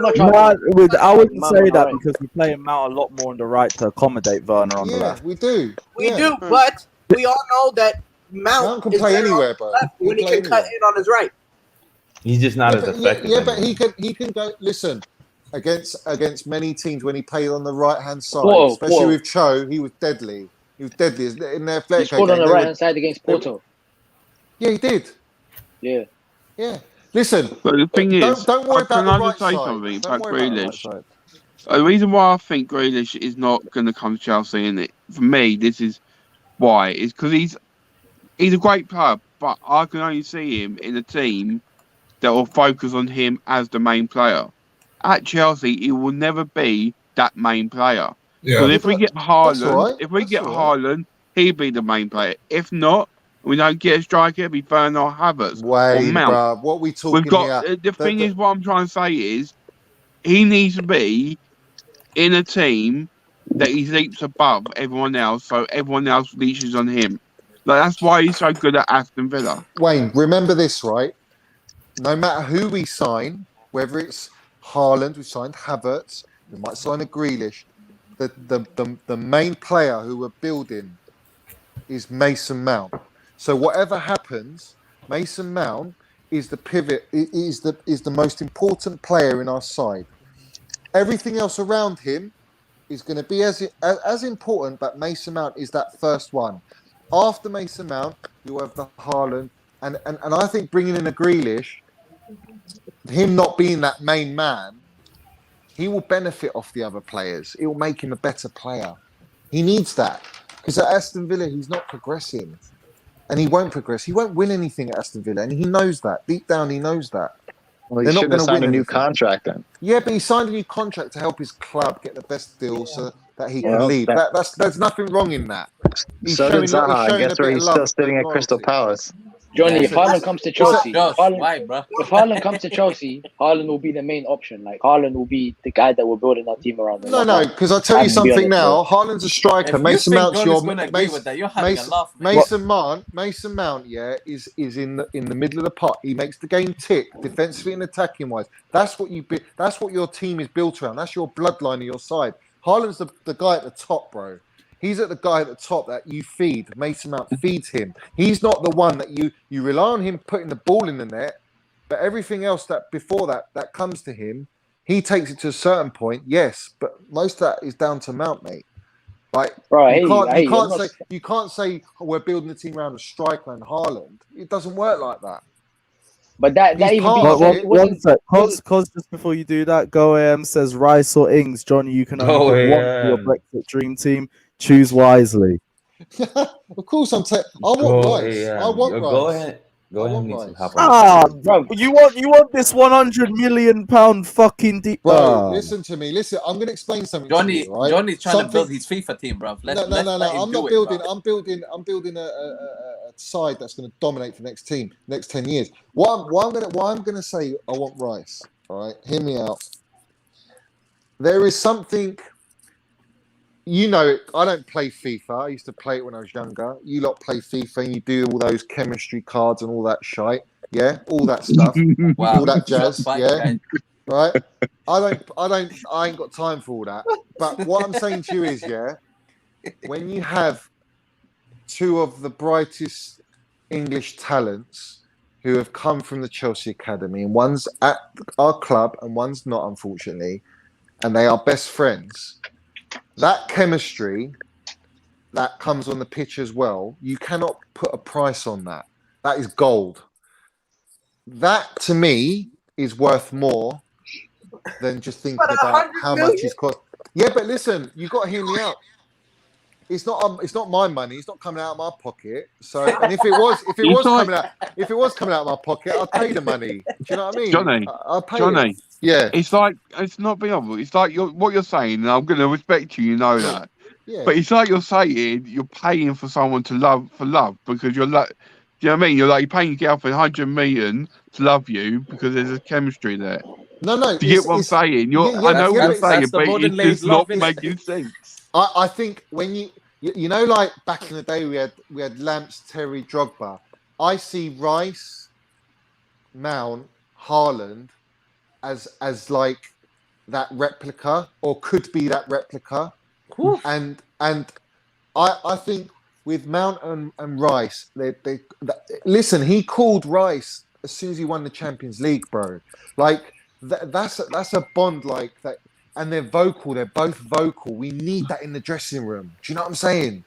I wouldn't say that because we play Mount a lot more on the right to accommodate Werner on the left. We do. We do, but we all know that Mount can play anywhere, bro. When he can cut in on his right. He's just not as effective. Yeah, but he can go. Listen, against many teams when he played on the right-hand side, especially with Cho, he was deadly. He was deadly in their He scored on the right-hand side against Porto. Yeah, he did. Yeah. Listen, but the thing is, don't worry about the right side. Something about Grealish. The reason why I think Grealish is not going to come to Chelsea, and for me, this is why is because he's a great player, but I can only see him in a team that will focus on him as the main player. At Chelsea, he will never be that main player. Because Yeah. if we get That's Haaland, all right. he'd be the main player. If not, we don't get a striker, it'd be Bernard Havertz or Wayne, Mount. bruv, what we We've talking got here? the thing is, what I'm trying to say is, he needs to be in a team that he leaps above everyone else, so everyone else leaches on him. Like, that's why he's so good at Aston Villa. Wayne, remember this, right? No matter who we sign, whether it's Haaland, we signed Havertz, we might sign a Grealish. The main player who we're building is Mason Mount. So whatever happens, Mason Mount is the pivot, is the most important player in our side. Everything else around him is going to be as important, but Mason Mount is that first one. After Mason Mount, you have the Haaland, and I think bringing in a Grealish, him not being that main man, he will benefit off the other players. It will make him a better player. He needs that because at Aston Villa he's not progressing, and he won't progress. He won't win anything at Aston Villa, and he knows that. Deep down, he knows that. Well, he should have signed a new contract then. Yeah, but he signed a new contract to help his club get the best deal so that he can leave. There's nothing wrong in that. So did Zaha. I guess where he's still sitting at Crystal Palace. Johnny, if Haaland comes to Chelsea, why, bro? If Haaland comes to Chelsea, Haaland will be the main option. Like Haaland will be the guy that we're building our team around. No, because I'll tell you something now. Haaland's a striker. Mason Mount's your Mason Mount, yeah, is in the middle of the pot. He makes the game tick defensively and attacking wise. That's what your team is built around. That's your bloodline of your side. Haaland's the guy at the top, bro. He's at the guy at the top that you feed. Mason Mount feeds him. He's not the one that you rely on him putting the ball in the net, but everything else that before that comes to him, he takes it to a certain point. Yes, but most of that is down to Mount, mate. Like you can't say we're building a team around a striker and Haaland. It doesn't work like that. But that even one sec. Cos, just before you do that, Go AM says Rice or Ings. Johnny, you can only pick one for your Brexit dream team. Choose wisely. Of course, I want Rice. I want Rice. Go ahead. Bro, you want this £100 million fucking deep? Bro, listen to me. Listen, I'm going to explain something. Johnny, to you, right? Johnny's trying to build his FIFA team, bro. No. I'm not building. I'm building a side that's going to dominate for the next 10 years. What I'm going to say, I want Rice. All right, hear me out. There is something. You know, I don't play FIFA. I used to play it when I was younger. You lot play FIFA and you do all those chemistry cards and all that shite. Yeah, all that stuff. Wow. All that jazz. Yeah, right. I ain't got time for all that. But what I'm saying to you is, yeah, when you have two of the brightest English talents who have come from the Chelsea Academy, and one's at our club and one's not, unfortunately, and they are best friends. That chemistry that comes on the pitch as well, you cannot put a price on that. That is gold. That, to me, is worth more than just thinking about how much it's cost. Yeah, but listen, you got to hear me out. It's not my money. It's not coming out of my pocket. So, and if it was coming out of my pocket, I'd pay the money. Do you know what I mean? Johnny, I'll pay Johnny. it. Yeah, it's not beyond. It's like what you're saying, and I'm going to respect you. You know that. Yeah. But it's like you're saying you're paying for someone to love because you're like, do you know what I mean? You're paying your girlfriend 100 million to love you because there's a chemistry there. No. Do you get what I'm saying? I know what you're saying, but it's just not making sense. I think when you know, like back in the day, we had Lamps, Terry, Drogba. I see Rice, Mount, Haaland as like that replica, or could be that replica. Oof. And I think with Mount and Rice, listen. He called Rice as soon as he won the Champions League, bro. Like that's a bond like that. And they're vocal. They're both vocal. We need that in the dressing room. Do you know what I'm saying?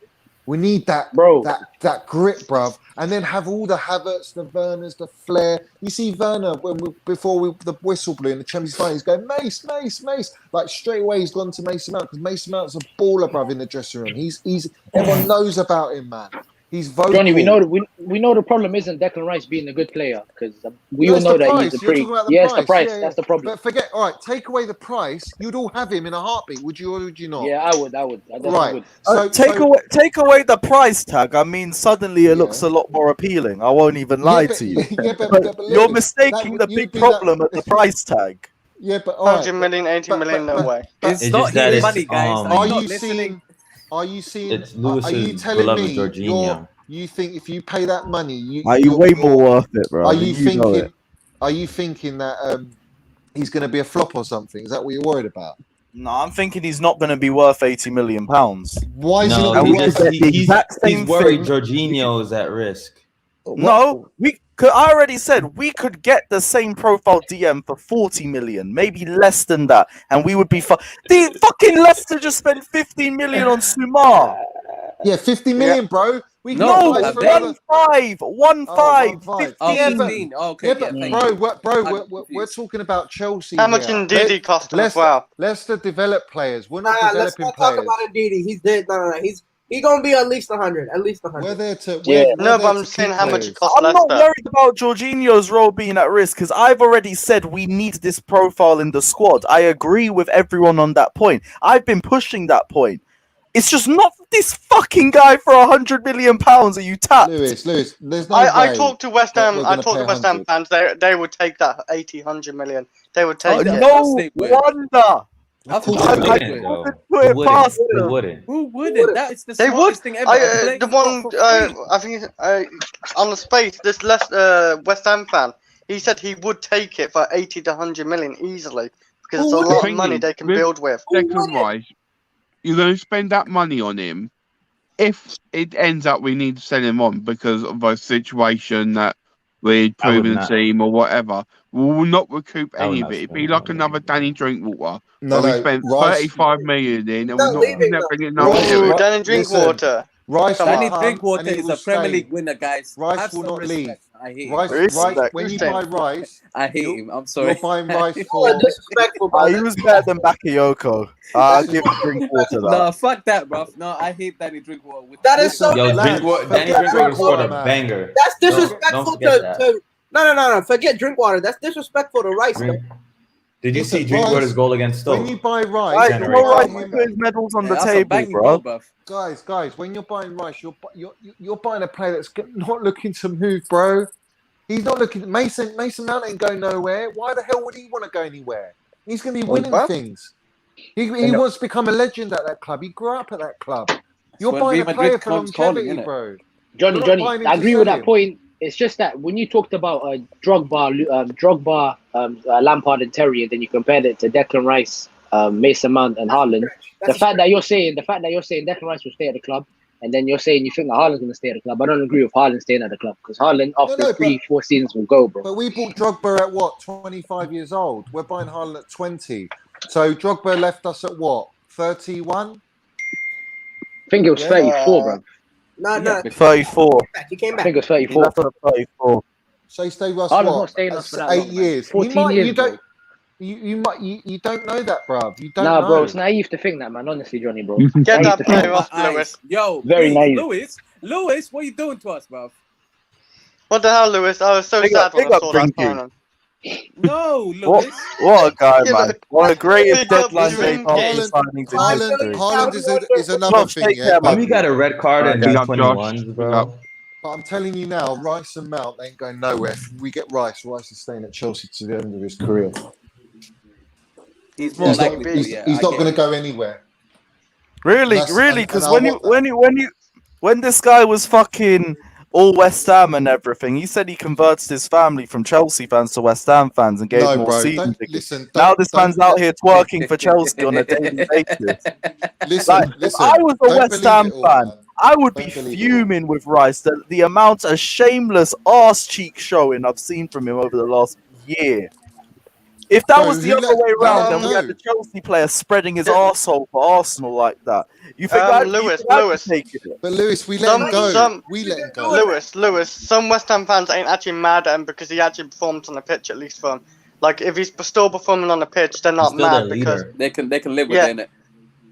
We need that, Bro. that grit, bruv. And then have all the Havertz, the Werners, the Flair. You see Werner before the whistle blew in the Champions League, he's going Mace. Like straight away, he's gone to Mason Mount because Mason Mount's a baller, bruv, in the dressing room. He's everyone knows about him, man. He's vocal. Johnny, we know the problem isn't Declan Rice being a good player because we all know that he's a pretty. Yes, the price. Yeah. That's the problem. But forget. All right, take away the price. You'd all have him in a heartbeat. Would you or would you not? Yeah, I would. I definitely Right. would. So Take away the price tag. I mean, suddenly it looks a lot more appealing. I won't even lie to you. But You're mistaking the big problem at the price tag. Yeah, but all right. 100 million, 80 million, no way. It's not his money, guys. Are you seeing? It's Lewis's are you telling beloved me Jorginho. you think if you pay that money, Are you way more worth it, bro? Are you thinking? Are you thinking that he's going to be a flop or something? Is that what you're worried about? No, I'm thinking he's not going to be worth £80 million. Why is No, he not worth? he's worried Jorginho is at risk. No, I already said we could get the same profile DM for 40 million, maybe less than that, and we would be The fucking Leicester just spent 15 million on Sumar. Yeah, 50 million, bro. We No, can apply for 1.5. 15. Okay, but we're talking about Chelsea. How much Ndidi cost him as well? Leicester develop players. We're not Let's developing not talk players. about Ndidi. He's dead. No. He's gonna be at least 100. At least 100. We're there to. No, but I'm saying how much it costs I'm not Leicester. worried about Jorginho's role being at risk because I've already said we need this profile in the squad. I agree with everyone on that point. I've been pushing that point. It's just not this fucking guy for £100 million. Are you tapped? Lewis, there's no I way talked to West Ham. that I we're talked to gonna West pay Ham fans. They would take that 80, 100 million. They would take it. No wonder. Of course I they wouldn't, though. put They it past wouldn't. They them. wouldn't. Who wouldn't? That is the They would. smartest thing ever. The one, I think, on the space, this West Ham fan, he said he would take it for 80 to 100 million easily because it's a lot of money they can build with. Declan Rice, you're going to spend that money on him. If it ends up we need to sell him on because of a situation that we'd proven the team or whatever, we will not recoup any of it. It'd be like another Danny Drinkwater. No, we spent 35 million in and we're not bringing Danny Drinkwater. Rice, Danny Drinkwater is a Premier League winner, guys. Rice will not leave. I hate Rice, him. when you buy Rice, I hate him. I'm sorry. You're buying Rice for. He was better than Bakayoko. I'll give Drinkwater that. No, fuck that, bro. No, I hate Danny Drinkwater. That is so. Yo, Danny Drinkwater scored a banger. That's disrespectful Don't forget that. to. No. Forget Drinkwater. That's disrespectful to Rice. Did you see Drinkwater's goal against Stoke? When you buy Rice, put his medals on the table, bro. Guys, when you're buying Rice, you're buying a player that's not looking to move, bro. He's not looking. Mason Mount ain't going nowhere. Why the hell would he want to go anywhere? He's going to be winning things. He wants to become a legend at that club. He grew up at that club. You're buying a player for longevity, bro. Johnny, I agree with that point. It's just that when you talked about Drogba, Lampard, and Terry, and then you compared it to Declan Rice, Mason Mount, and Haaland, the fact that you're saying Declan Rice will stay at the club, and then you're saying you think that Haaland's going to stay at the club. I don't agree with Haaland staying at the club because Haaland after 3-4 seasons will go, bro. But we bought Drogba at what, 25 years old? We're buying Haaland at 20. So Drogba left us at what, 31? I think it was 34, bro. No. 34. He came I back. think it was 34. He left at 34. So he stayed with us Haaland's what? not staying us for that 8 long, man. years. 14 years, you don't. You don't know that, bruv. You don't know. Bro, it's naive to think that, man. Honestly, Johnny, bro. Get that player off, Lewis. Yo, very naive. Lewis, what are you doing to us, bro? What the hell, Lewis? I was so sad when I saw that final. No, Lewis. What a guy, man. One of the greatest Big up deadline day Drinky. signings in history. Haaland is another thing, yeah. When we got a red card in Big up, 21, bro. But I'm telling you now, Rice and Mount ain't going nowhere. If we get Rice is staying at Chelsea to the end of his career. He's more likely. He's not going to go anywhere. Really? Because when this guy was fucking all West Ham and everything, he said he converted his family from Chelsea fans to West Ham fans and gave them all season tickets. Now this man's out here twerking for Chelsea on a daily basis. Listen, if I was a West Ham fan, I would be fuming with Rice. The amount of shameless arse cheek showing I've seen from him over the last year. If that Bro, was the who other let- way around, then no. we had the Chelsea player spreading his Yeah. arsehole for Arsenal like that. You think Lewis, take it? But Lewis, we let him go. Some We let him go. Lewis. Some West Ham fans ain't actually mad at him because he actually performs on the pitch, at least for him. Like if he's still performing on the pitch, they're not He's still mad their because leader. They can live Yeah. within it.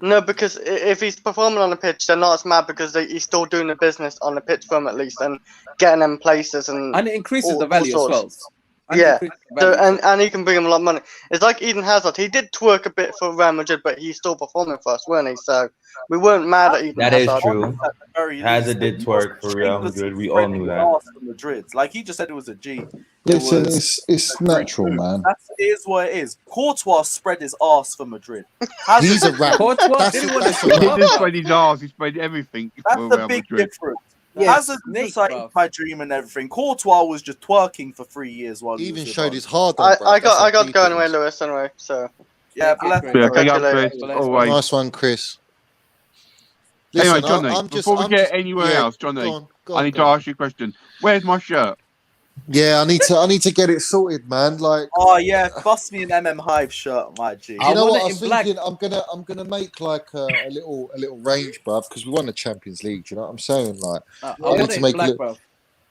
no, because if he's performing on the pitch, they're not as mad because he's still doing the business on the pitch for him at least and getting them places and And it increases all- the value all as sorts. well. And it Yeah. increases the So value. and he can bring him a lot of money. It's like Eden Hazard. He did twerk a bit for Real Madrid, but he's still performing for us, weren't he? So we weren't mad at Eden That is Hazard. true. At the very Hazard least, did twerk for Real Madrid. We all knew that. Arse for Madrid. Like he just said, it was a G. Listen, was- it's natural, man. It is what it is. Courtois spread his arse for Madrid. He's a rat. Courtois That's didn't a- want that's to a He rat. show didn't up. spread his arse. He spread everything That's for the Real big Madrid. difference. Yeah. Hazard Snake, just like bruv. my dream and everything. Courtois was just twerking for 3 years while He he even was showed with his us. hard. I got to go anyway, Lewis. Anyway, so Yeah, bless Yeah, him. Yeah, big up, Congratulations. Chris. Bless Always. Nice one, Chris. Anyway, Listen, Johnny, before we get anywhere else, Johnny, go I on, need go to on. ask you a question. Where's my shirt? Yeah, I need to get it sorted, man. Like, Oh yeah, bust me an MM Hive shirt, my G. do you know want what it I was in black. thinking? I'm gonna make like a little range, bruv, because we won the Champions League. Do you know what I'm saying? Like, I need want to it in make black, it- bro.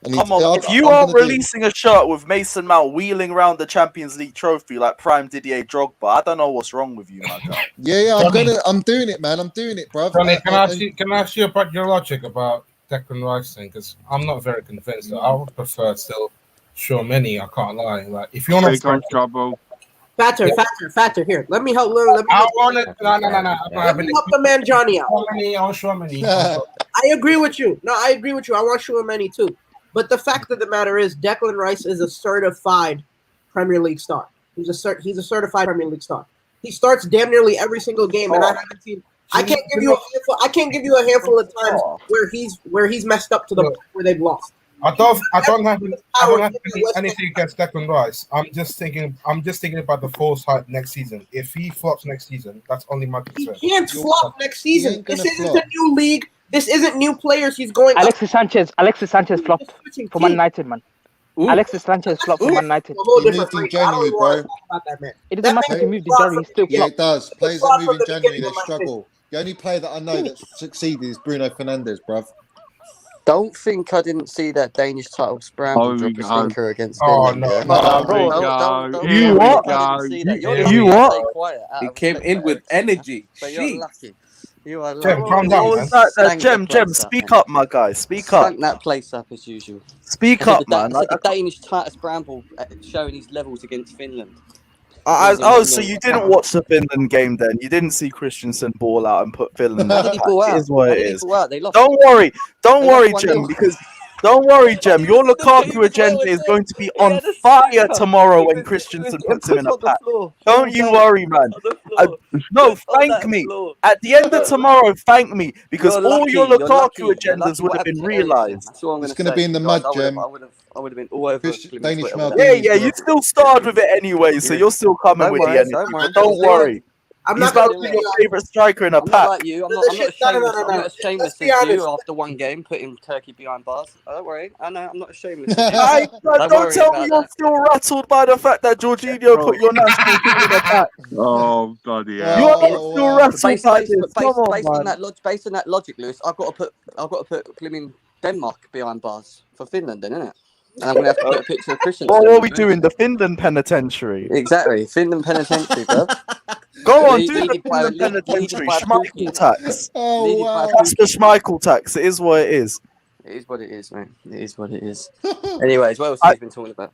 I need Come to- on, I'm- if you I'm are gonna do- releasing a shirt with Mason Mount wheeling around the Champions League trophy like prime Didier Drogba, I don't know what's wrong with you, my guy. yeah, Johnny. I'm doing it, man. I'm doing it, bruv. Johnny, can I And- ask you about your logic about Declan Rice thing? Because I'm not very convinced. I would prefer still Tchouaméni. I can't lie. Like if you want Here to comes trouble. Fatter. Here, let me help. Let me I help, want it. No. I'm not let having me help the man Johnny out. Tchouaméni. I agree with you. No, I agree with you. I want Tchouaméni too. But the fact of the matter is, Declan Rice is a certified Premier League star. He's a certified Premier League star. He starts damn nearly every single game, and I haven't seen. I can't give you a handful of times where he's messed up to the point where they've lost. I don't have anything against Declan Rice. I'm just thinking about the false hype next season. If he flops next season, that's only my He concern. can't flop next season. ain't gonna This isn't flop. a new league. This isn't new players. He's going up. Alexis Sanchez flopped for Man United, man. Ooh. Alexis Sanchez flopped for Man United. A whole He different moved in breed. I don't January, even want to bro. talk about that man. It doesn't That matter if he man moved in is January, he's still Yeah, flopped. it does. Players fraud that from move in the January, beginning they of my struggle. The only player that I know that succeeded is Bruno Fernandes, bruv. Don't think I didn't see that Danish title scramble Oh, drop we a go. stinker against Oh, Finland. no. Yeah? Oh, Bro, we don't go. think You what? I didn't see that. You're You lucky to what? stay quiet out He of came respect in for with Eriksen, energy. but you're Jeez. lucky. You are Jem, lucky. calm down, What man. was that? Stank the Jem, place speak man. up, my guy. Speak up. Stank that place up as usual. Speak I up, said man. I said the Danish Titus Bramble showing his levels against Finland. So you didn't watch the Finland game then? You didn't see Christensen ball out and put Finland How in did the he pack. ball It out? is what How it did he is. ball out? They lost. Don't worry, They lost Jem, 1-0. because don't worry, Jem. Your Lukaku agenda is going to be on fire tomorrow when Christensen puts him in a pack. Don't you worry, man. No, thank me. At the end of tomorrow, thank me, because all your Lukaku agendas would have been realised. That's all I'm It's going gonna be in the mud, Jem. I would have been all over Christian- Clement's Danish Twitter with Maldini. that. Yeah, you still starred with it anyway, so you're still coming Don't with worry, the energy. don't worry. Don't worry. I'm He's not about going to to be your favourite striker in a I'm not pack. like you. I'm No, not as no, shameless. no. I'm not as shameless Let's be as you honest. after one game putting Turkey behind bars. Oh, don't worry. I know. I'm not as shameless. as you. Don't worry tell me about you're that. still rattled by the fact that Jorginho put your national team in a pack. Oh, bloody Oh, hell. You're still wow. rattled by this. Come on, based on man. that logic, Lewis, I've got to put Glimmin Denmark behind bars for Finland, then, isn't it? And I'm going to have to put a picture of Christian. What are we doing? The Finland penitentiary. Exactly, Finland penitentiary, bro. Go on, Lead- do the leaded by- Finland leaded penitentiary. by Schmeichel Pulisic. tax. Oh, Leaded by wow. That's the Schmeichel tax. It is what it is. It is what it is, man. It is what it is. Anyways, what else have you been talking about?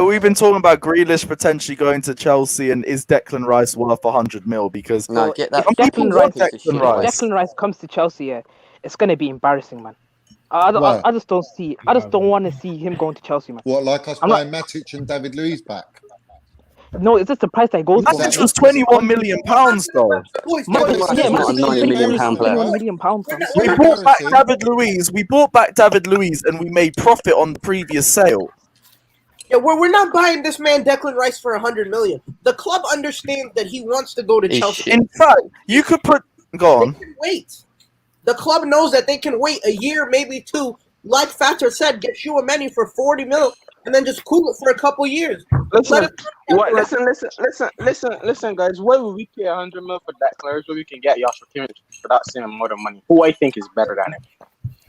We've been talking about Grealish potentially going to Chelsea, and is Declan Rice worth 100 mil? Because No, get that. Some people Declan want Rice- Declan If Rice. Declan Rice comes to Chelsea, yeah, it's gonna be embarrassing, man. I Why? just don't see. I just don't want to see him going to Chelsea, man. What, like us I'm buying Matic and David Luiz back? No, it's just the price that he goes for. Matic was 21 million pounds though. Boys, Man, but Matic yeah, is not a Matic is 90 million pound player. 21 million pounds. man. We bought back David Luiz. And we made profit on the previous sale. Yeah, we're not buying this man Declan Rice for 100 million. The club understands that he wants to go to He's Chelsea. shit. In fact, you could put. Go They on. can wait. The club knows that they can wait a year, maybe two. Like Thatcher said, get you a menu for 40 mil. and then just cool it for a couple years. Listen, listen, guys. Why would we pay 100 mil for Declan Rice so we can get Joshua Kimmich without spending more money? Who I think is better than him?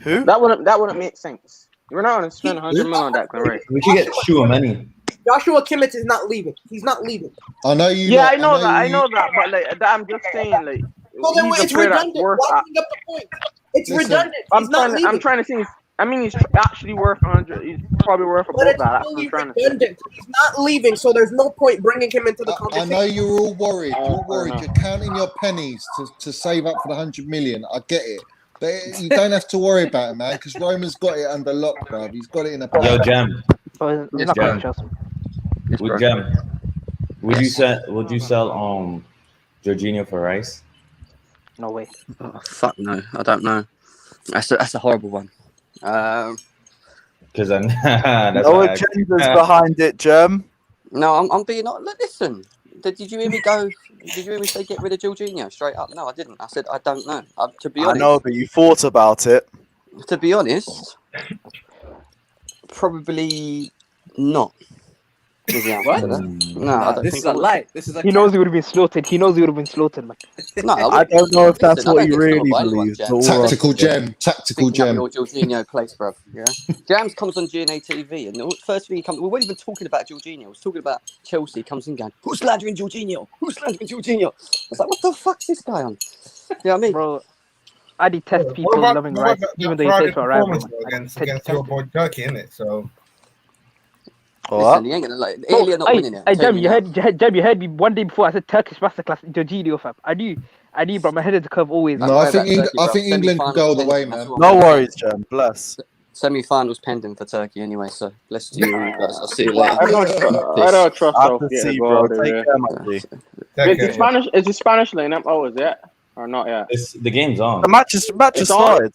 Who? That wouldn't make sense. We're not going to spend 100 mil on Declan Rice. We should get Chouameni. Joshua Kimmich is not leaving. He's not leaving. I know you. Yeah, I know that, but like that, I'm just saying, like. Well, then it's redundant. Why bring up the point? It's redundant. He's not leaving. I'm trying to say. I mean, he's actually worth 100. He's probably worth about that. That's what I'm trying to say. He's not leaving, so there's no point bringing him into the conversation. I know you're all worried. You're worried. You're counting your pennies to save up for the 100 million. I get it. But you don't have to worry about it, man, because Roman's got it under lock, bruv. He's got it in a bag. Yo, Jam. Yes, Jam. With Jam. Would you sell Jorginho for Rice? No way. Oh, fuck no. I don't know. That's a horrible one. Because that's no agendas behind it, Germ. No, I'm being not. Listen, did you hear me go? Did you hear me say get rid of Jorginho straight up? No, I didn't. I said I don't know. To be honest, I know, but you thought about it. To be honest, probably not. What? No, I don't this think is a lie. This is a he knows he would have been slaughtered. He knows he would have been slaughtered, man. No, I don't know if that's what he really believes. Tactical gem. Tactical gem. Your Jorginho place, bruv. Yeah. Jams comes on GNA TV, and the first thing he comes, we weren't even talking about Jorginho. We was talking about Chelsea. He comes in going, "Who's slandering Jorginho? Who's slandering Jorginho?" I was like, "What the fuck's this guy on?" You know what I mean, bro? I detest people loving Rice, even though he plays for a rival. Against your boy Turkey, innit? So. Listen, he ain't gonna like. Italy are not winning it. Hey, Jam, you heard me one day before. I said Turkish masterclass, Jorginho, fam. I knew, bro. My head is the curve always. No, I think England can go all the way, man. No worries, Jam. Bless. Semi-finals pending for Turkey anyway, so bless you guys. I'll see you later. I don't trust. I have to see, bro. Take care, my G. Is the Spanish lineup? Oh, is it or not yet? The game's on. The match is started.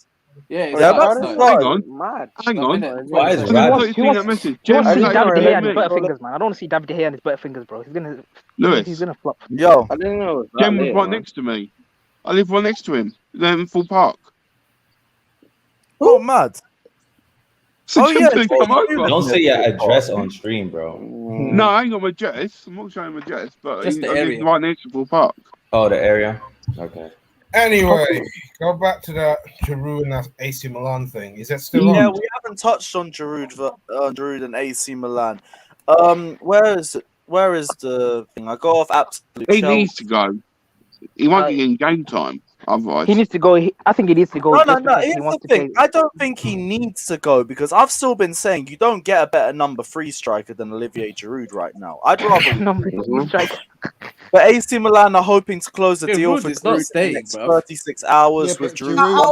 Yeah, hang on. Mad. Hang on. Why is David De Gea on his butterfingers, man. I don't want to see David De Gea on his butterfingers, bro. He's gonna flop. Yo, I didn't know. Jem was right next to me. I live right next to him. They're in full park. Oh, mad. So yeah, come over. Don't say your address on stream, bro. No, I ain't got my address. I'm not showing my address, but Just the I live area. right next to full park. Oh, the area. Okay. Anyway, go back to that Giroud and that AC Milan thing. Is that still on? Yeah, we haven't touched on Giroud and AC Milan. Where is the thing? I go off absolute. He needs to go. He won't be in game time. Otherwise, he needs to go. I think he needs to go. No. Here's the thing. I don't think he needs to go because I've still been saying you don't get a better number 3 striker than Olivier Giroud right now. I'd rather number 3 striker. But AC Milan are hoping to close the deal for Giroud in the next 36 hours with Giroud.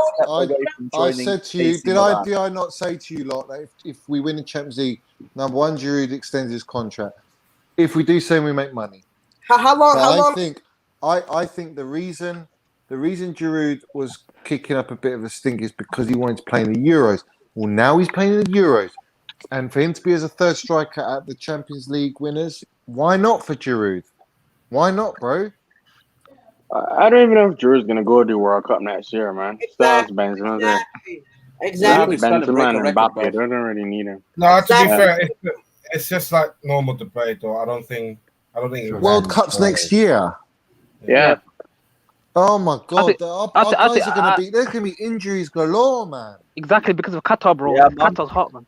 I said to you, did I not say to you lot that if we win the Champions League, number one, Giroud extends his contract. If we do so, we make money. How long? I think the reason Giroud was kicking up a bit of a stink is because he wanted to play in the Euros. Well, now he's playing in the Euros. And for him to be as a third striker at the Champions League winners, why not for Giroud? Why not, bro? I don't even know if Giroud's gonna go to the World Cup next year, man. Exactly. Benzema there. Exactly. Benzema and Mbappe, they don't really need him. No, to be fair, it's just like normal debate, though. I don't think. World Cup's next year. Yeah. Oh my God! Our guys are gonna be. There's gonna be injuries galore, man. Exactly because of Qatar, bro. Yeah, Qatar's hot, man.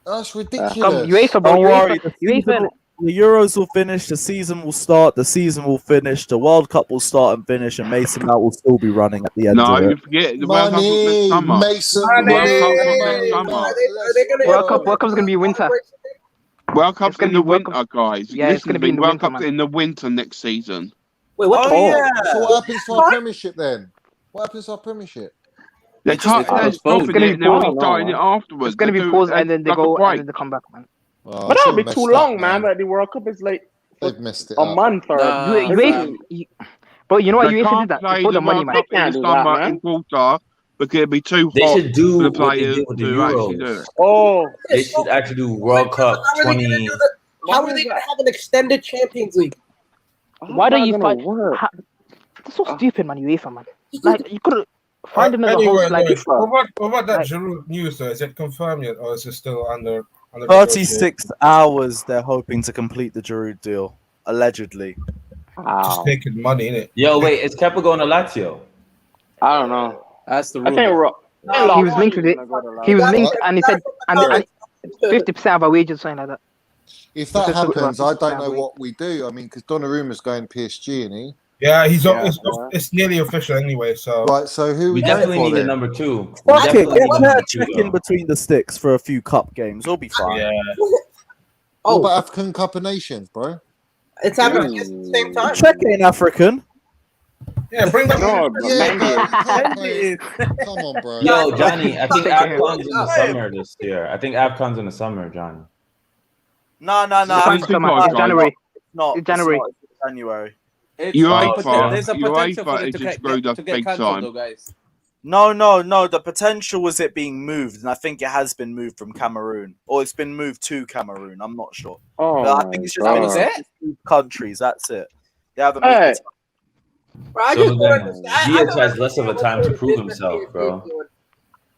That's ridiculous. UEFA, bro. Don't worry. UEFA. The Euros will finish. The season will start. The season will finish. The World Cup will start and finish, and Mason Mount will still be running at the end. No, of you it. forget the World Cup next summer. Mason, World Cup's gonna be winter. World Cup's in the winter, guys. Yeah, it's gonna be in the World winter, Cup's man. in the winter next season. Wait, what? So what happens to our Premiership then? What happens to our Premiership? They can't. They're stopping it. They'll be starting it afterwards. It's gonna be paused and then they go and then they come back, man. Oh, But that'll be too long, man. But the World Cup is like they've messed it a up. month or. But you know what? They UEFA can't did that. play It's for the money, World man. Cup in the summer in Qatar because it'd be too They hot should do for the what they players did with the to actually do Euros. it. Oh, They should actually do World Cup 20. How are they gonna have an extended Champions League? Why don't you find? That's so stupid, man. UEFA, man. Like you could find another host. Like what about that Giroud news? Though? Is it confirmed yet, or is it still under 36 hours they're hoping to complete the Giroud deal, allegedly. Just taking money, innit? Yo, wait, is Kepa going to Lazio? I don't know. That's the I think rumor. He was linked with it. He was linked, and he said, and 50% of our wages, something like that. If that happens, I don't know what we do. I mean, because Donnarumma's going PSG, isn't he? Yeah, it's nearly official anyway. So Right, so who We definitely need a number 2. Fuck it, get her check in between the sticks for a few cup games. We'll be fine. Yeah. What about African Cup of Nations, bro? It's happening at the same time. Check ain't African. Yeah, bring that. No, Come on, bro. Yo, Johnny, I think AFCON's in the summer this year. I think AFCON's in the summer, Johnny. No. It's January. Not It's January. January. There's a potential for it is to just get screwed up big cancelled, time. though, guys. No. The potential was it being moved, and I think it has been moved from Cameroon, or it's been moved to Cameroon. I'm not sure. Oh, But I think it's just been countries. That's it. They haven't Hey. made it. Bro, I So just don't then understand. Ziyech has less of a time to prove himself, bro.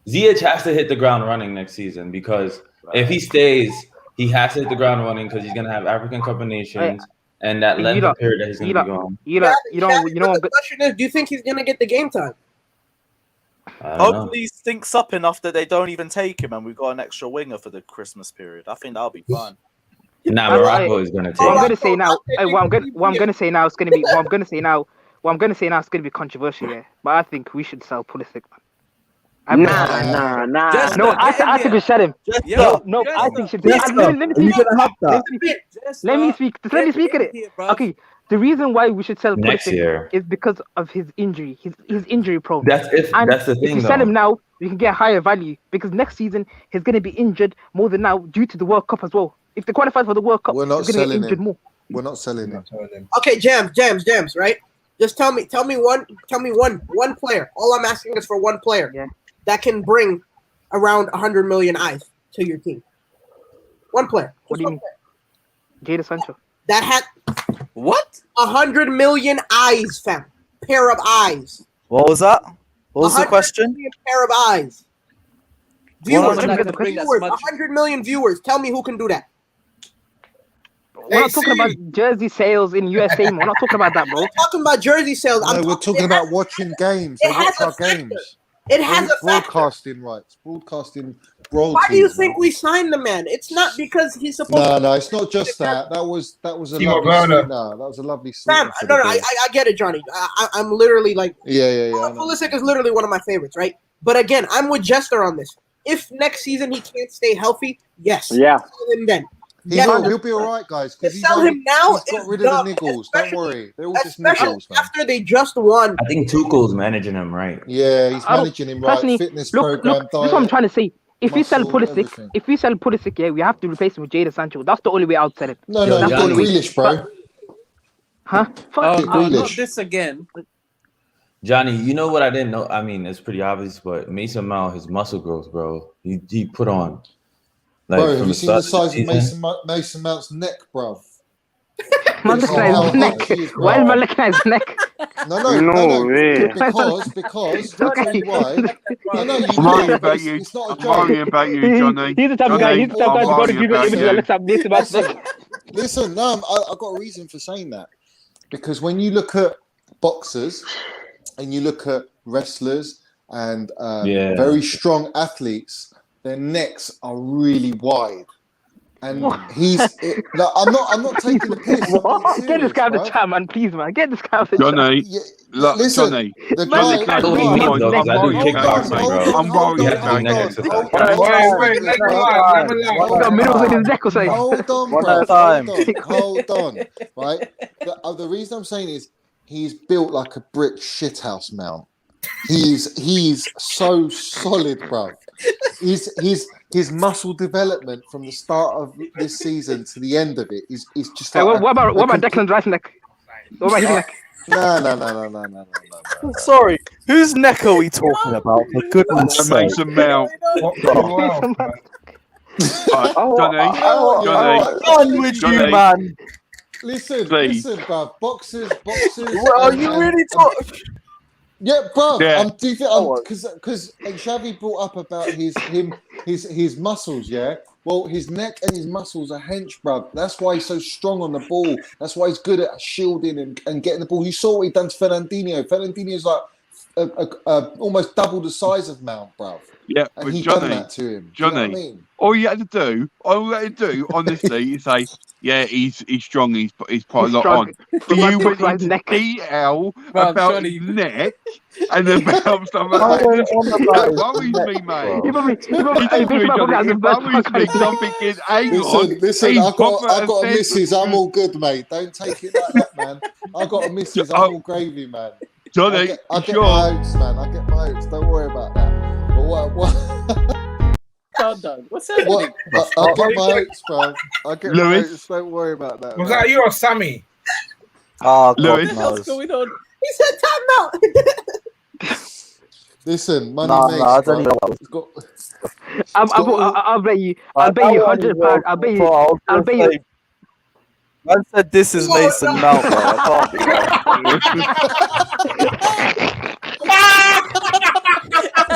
Ziyech has to hit the ground running next season because if he stays, he has to hit the ground running because he's gonna have African Cup of Nations and that length of period that he's gonna be gone. The question is, do you think he's gonna get the game time? Hopefully he stinks up enough that they don't even take him, and we've got an extra winger for the Christmas period. I think that'll be fine. Nah, Morocco is gonna take. What I'm gonna say now, what I'm gonna say now is gonna be controversial, yeah. But I think we should sell Pulisic, man. Nah. No, I think we sell him. No, I think we should. Let me speak. Let me speak at it. Okay, the reason why we should sell Next Pulisic year. is because of his injury. He's injury prone. That's the If thing, we sell him now, we can get higher value because next season he's going to be injured more than now due to the World Cup as well. If they qualify for the World Cup, We're not he's going to get selling injured him. more. We're not selling him. Okay, Jams, right? Just tell me one player. All I'm asking is for one player that can bring around 100 million eyes to your team. One player. What do you mean? Jadon Sancho. That had what? 100 million eyes, fam. Pair of eyes. What was that? What was the 100 question? million pair of eyes. Viewers, 100 million viewers. Tell me who can do that. We're not talking about jersey sales in USA. We're not talking about that, bro. I'm talking about jersey sales. No, we're talking about watching games. They watch our games. It has a broadcasting rights. Broadcasting royalties. Why do you think we signed the man? It's not because he's supposed. No, it's not just that. That was a Timo lovely Werner. no, that was a lovely Sam, sweetener for no, the I deal. get it, Johnny. I'm literally like, Yeah. Pulisic is literally one of my favorites, right? But again, I'm with Jester on this. If next season he can't stay healthy, yes, Yeah. sell him then. He'll be all right, guys. To sell him now he's got is rid of dumb, the niggles. Don't worry, they're all just especially niggles, man. after they just won. I think Tuchel's managing him right. Yeah, he's managing him right. Personally, Fitness look, program, this is what I'm trying to say. If we sell muscle, Pulisic, everything. yeah, we have to replace him with Jadon Sancho. That's the only way I'd sell it. No, Yo, you've got Johnny. Grealish, bro. Huh? Oh, not Grealish. this again. Johnny, you know what I didn't know? I mean, it's pretty obvious, but Mason Mount, his muscle growth, bro. He put on. Like, Bro, have from you the seen the start size of season. Mason Mount's neck, bro? Man, look at his neck. Why is man looking at his neck? No, way. because I'll tell you why. No, you I'm worrying about you. It's not a I'm joke. worrying about you, Johnny. He's the type of guy. Johnny, He's the type of guy who's got to I'm give worrying images about that you. looks like Mason Mount's neck. Listen, no, I've got reason for saying that. Because when you look at boxers and you look at wrestlers and very strong athletes, their necks are really wide. And I'm not taking the piss. Get this guy out of the chat, man, please, man. Get this guy out of the Johnny, chat. look, Listen, Johnny. the Johnny, guy. I don't Hold mean on, though, 'cause I do hold on, kickboxing, hold bro. on, I'm hold worried on, about hold neck on. exercise. Hold Wait, let him alone. He's got middles in his neck or something. Hold on, One bro. at a time. Hold on. Right? The reason I'm saying is he's built like a brick shithouse mount. He's so solid, bro. His muscle development from the start of this season to the end of it is just Hey, like what about Declan Rice neck? What about his neck? No. Sorry, whose neck are we talking about? For goodness sake. Mason Mount. Johnny. On with you, man. Listen, Please. bro. Boxers. Well, are you really talking? Yeah, bro. Yeah. Do you think because Xavi brought up about his muscles? Yeah. Well, his neck and his muscles are hench, bruv. That's why he's so strong on the ball. That's why he's good at shielding and getting the ball. You saw what he done to Fernandinho. Fernandinho's like almost double the size of Mount, bruv. Yeah, And but he Johnny, done that to him. Johnny, Do you know what I mean? all you had to do, honestly, you say, yeah, he's strong. He's put a lot on. But you went into detail about his neck and about stuff like that. That worries me, mate. It worries me. I'm thinking, hang on. Listen, I got a missus. I'm all good, mate. Don't take it like that, man. I got a missus. I'm all gravy, man. Johnny, I get my oats, man. I get my oats. Don't worry about that. But what? Calm down. What's happening? I get my oats, bro. I get my oats. Don't worry about that. Was that you or Sammy? Oh, Lewis. What's going on? He said time out. Listen, money makes. I don't know. I'll bet you £100. I'll bet you. I said this is Mason Mount, bro. I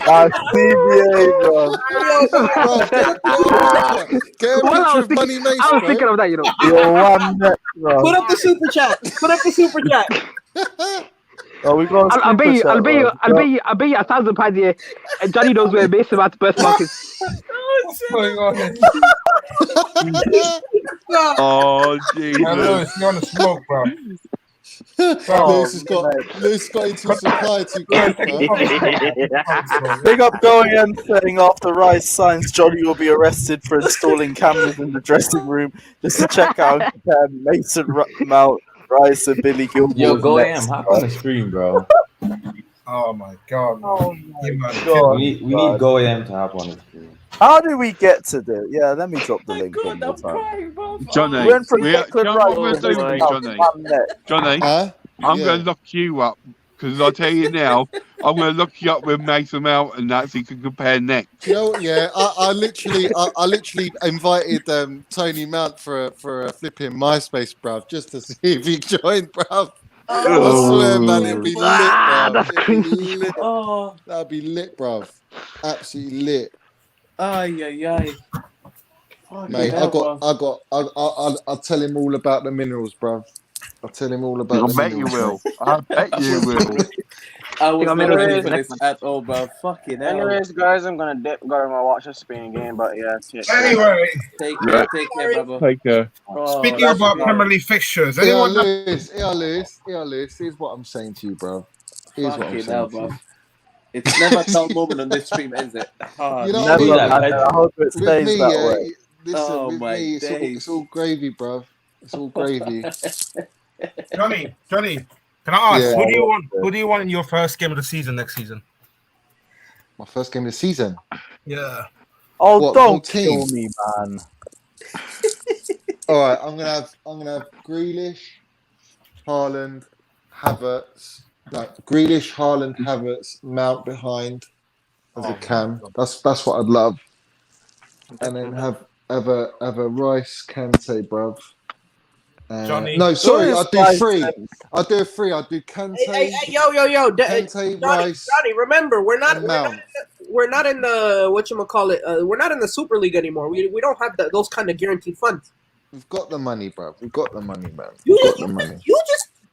can't be CBA, bro. Get a picture of Money Mason. I was thinking of that, you know. You're one net, bro. Put up the super chat. Put up the super chat. Oh, we got. I'll bet you £1,000 here. And Johnny knows where Mason Mount's birthmark is. What's going on? Oh, Jesus. Lewis, you're on the smoke, bro. Lewis got into supply too quick, bro. Big up going and saying after Rice signs, Johnny will be arrested for installing cameras in the dressing room just to check out and compare Mason Mount, Rice, and Billy Gilmore. Yo, go am. Hop on the screen, bro. Oh my god. Oh my god. We need Go AM to hop on the screen. How did we get to this? Yeah, let me drop the link. God, I'm crying, bro. Johnny, Went from Johnny, Huh? I'm going to lock you up because I tell you now, I'm going to look you up with Mason Mount and that so you can compare next. You know what? Yeah, I literally invited Tony Mount for a flipping MySpace, bruv, just to see if he joined, bruv. I swear, man, it'd be lit, bruv. Oh, That'd be lit, bruv. Absolutely lit. Ay. Mate, I'll tell him all about the minerals, bruv. I'll tell him all about the bet you minerals. will. I bet you will. I was not ready for this at all, bro. Fucking hell. Anyways, guys, I'm gonna dip. Gotta watch the Spain game, but yeah. Anyway, take care, brother. Take care. Speaking about Premier League fixtures, anyone? Lewis, here's what I'm saying to you, bro. Here's what I'm saying to you. It's never a dull moment on this stream, is it? You know Never. what I mean? I hope it stays that way. Listen, with me, it's all gravy, bro. It's all gravy. Johnny, can I ask who do you want in your first game of the season next season? My first game of the season. Yeah. Oh, What, don't full kill team? me, man. All right, I'm gonna have Grealish, Haaland, Havertz. Like Grealish, Haaland, Havertz, Mount behind as a cam. That's what I'd love. And then have a Rice, Kante, bruv. Johnny. No, sorry, I'd do three. I'd do a three. I'd do Kante. Hey, yo, Kante, Rice, Johnny, remember we're not in the we're not in the Super League anymore. We don't have those kind of guaranteed funds. We've got the money, bruv. We've got the money, man.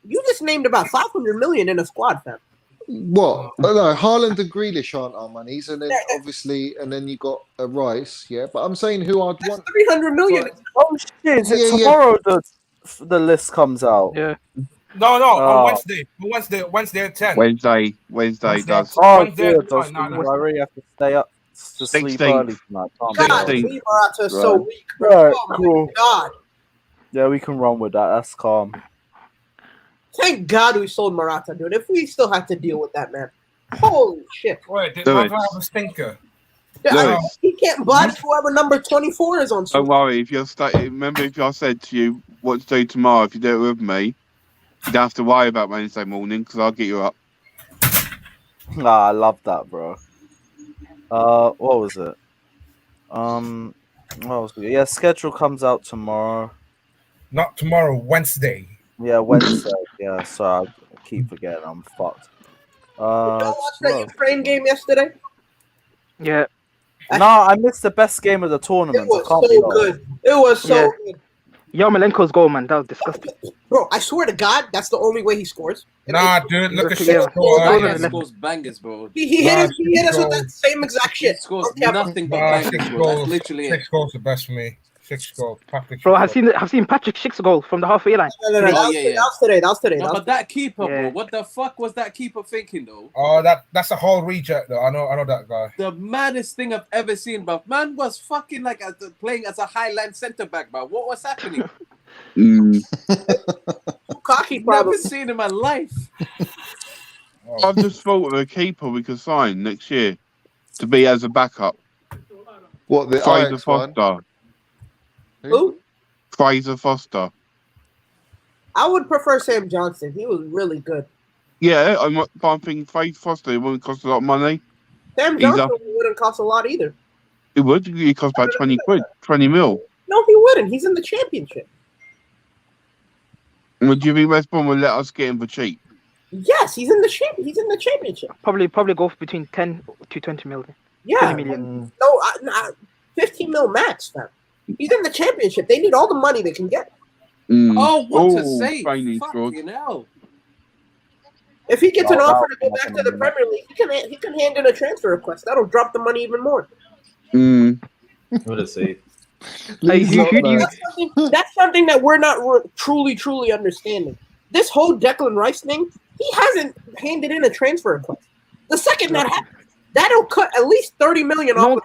You just named about 500 million in a squad, fam. What? No, Haaland and Grealish aren't our monies, and then obviously, and then you got a Rice, yeah. But I'm saying who I'd want. 300 million. Oh shit! Is it tomorrow the list comes out? Yeah. No, on Wednesday. Wednesday at 10. Wednesday does. Oh, Wednesday good. at 10. I really have to stay up to sleep early tonight. God, we are so weak, bro. Right, Oh cool. my God. Yeah, we can run with that. That's calm. Thank God we sold Morata, dude. If we still have to deal with that, man. Holy shit. Wait, did Morata have a stinker? He can't budge whoever number 24 is on. Don't worry. If you're remember, if I said to you what to do tomorrow, if you do it with me, you don't have to worry about Wednesday morning because I'll get you up. Nah, I love that, bro. What was it? What was it? Yeah, schedule comes out tomorrow. Not tomorrow, Wednesday. Yeah, Wednesday. Yeah, sorry, I keep forgetting. I'm fucked. Watch that Ukraine game yesterday. Yeah. No, I missed the best game of the tournament. It was I can't be so honest. good. It was so good. Yarmolenko's goal, man, that was disgusting. Bro, I swear to God, that's the only way he scores. Nah, dude, look at Yeah. shit score. Bangers scores bangers, bro. He hit us with that same exact shit. He scores Okay, nothing but Nah, bangers, 6 bro. That's goals. literally it. 6 goals the best for me. 6 goals. Patrick Bro, Schick I've seen Patrick Schick's goal from the halfway line. No, that was today. That was today. No, but that keeper, Yeah. bro. What the fuck was that keeper thinking, though? Oh, that's a whole reject, though. I know that guy. The maddest thing I've ever seen, bro. Man was fucking like playing as a Highland centre back, bro. What was happening? Cocky, Never seen in my life. I've just thought of a keeper we could sign next year to be as a backup. What, the Fraser Ajax one? Foster. Who? Fraser Foster. I would prefer Sam Johnson. He was really good. Yeah, I'm thinking Fraser Foster. It wouldn't cost a lot of money. Sam He's Johnson up. wouldn't cost a lot either. It would. It cost about 20 quid, 20 mil. No, he wouldn't. He's in the championship. Would you think West Brom would let us get him for cheap? Yes, he's in the championship. Probably go for between 10 to 20 million. Yeah. 20 million. No, 15 mil max, fam. He's in the championship. They need all the money they can get. Oh, what to say? Training squad. Fucking hell. If he gets an Oh, offer to that- go back to the Premier League, he can hand in a transfer request. That'll drop the money even more. What a save. Like, That's something that we're not truly understanding. This whole Declan Rice thing, he hasn't handed in a transfer request. The second that happens, that'll cut at least 30 million off. Of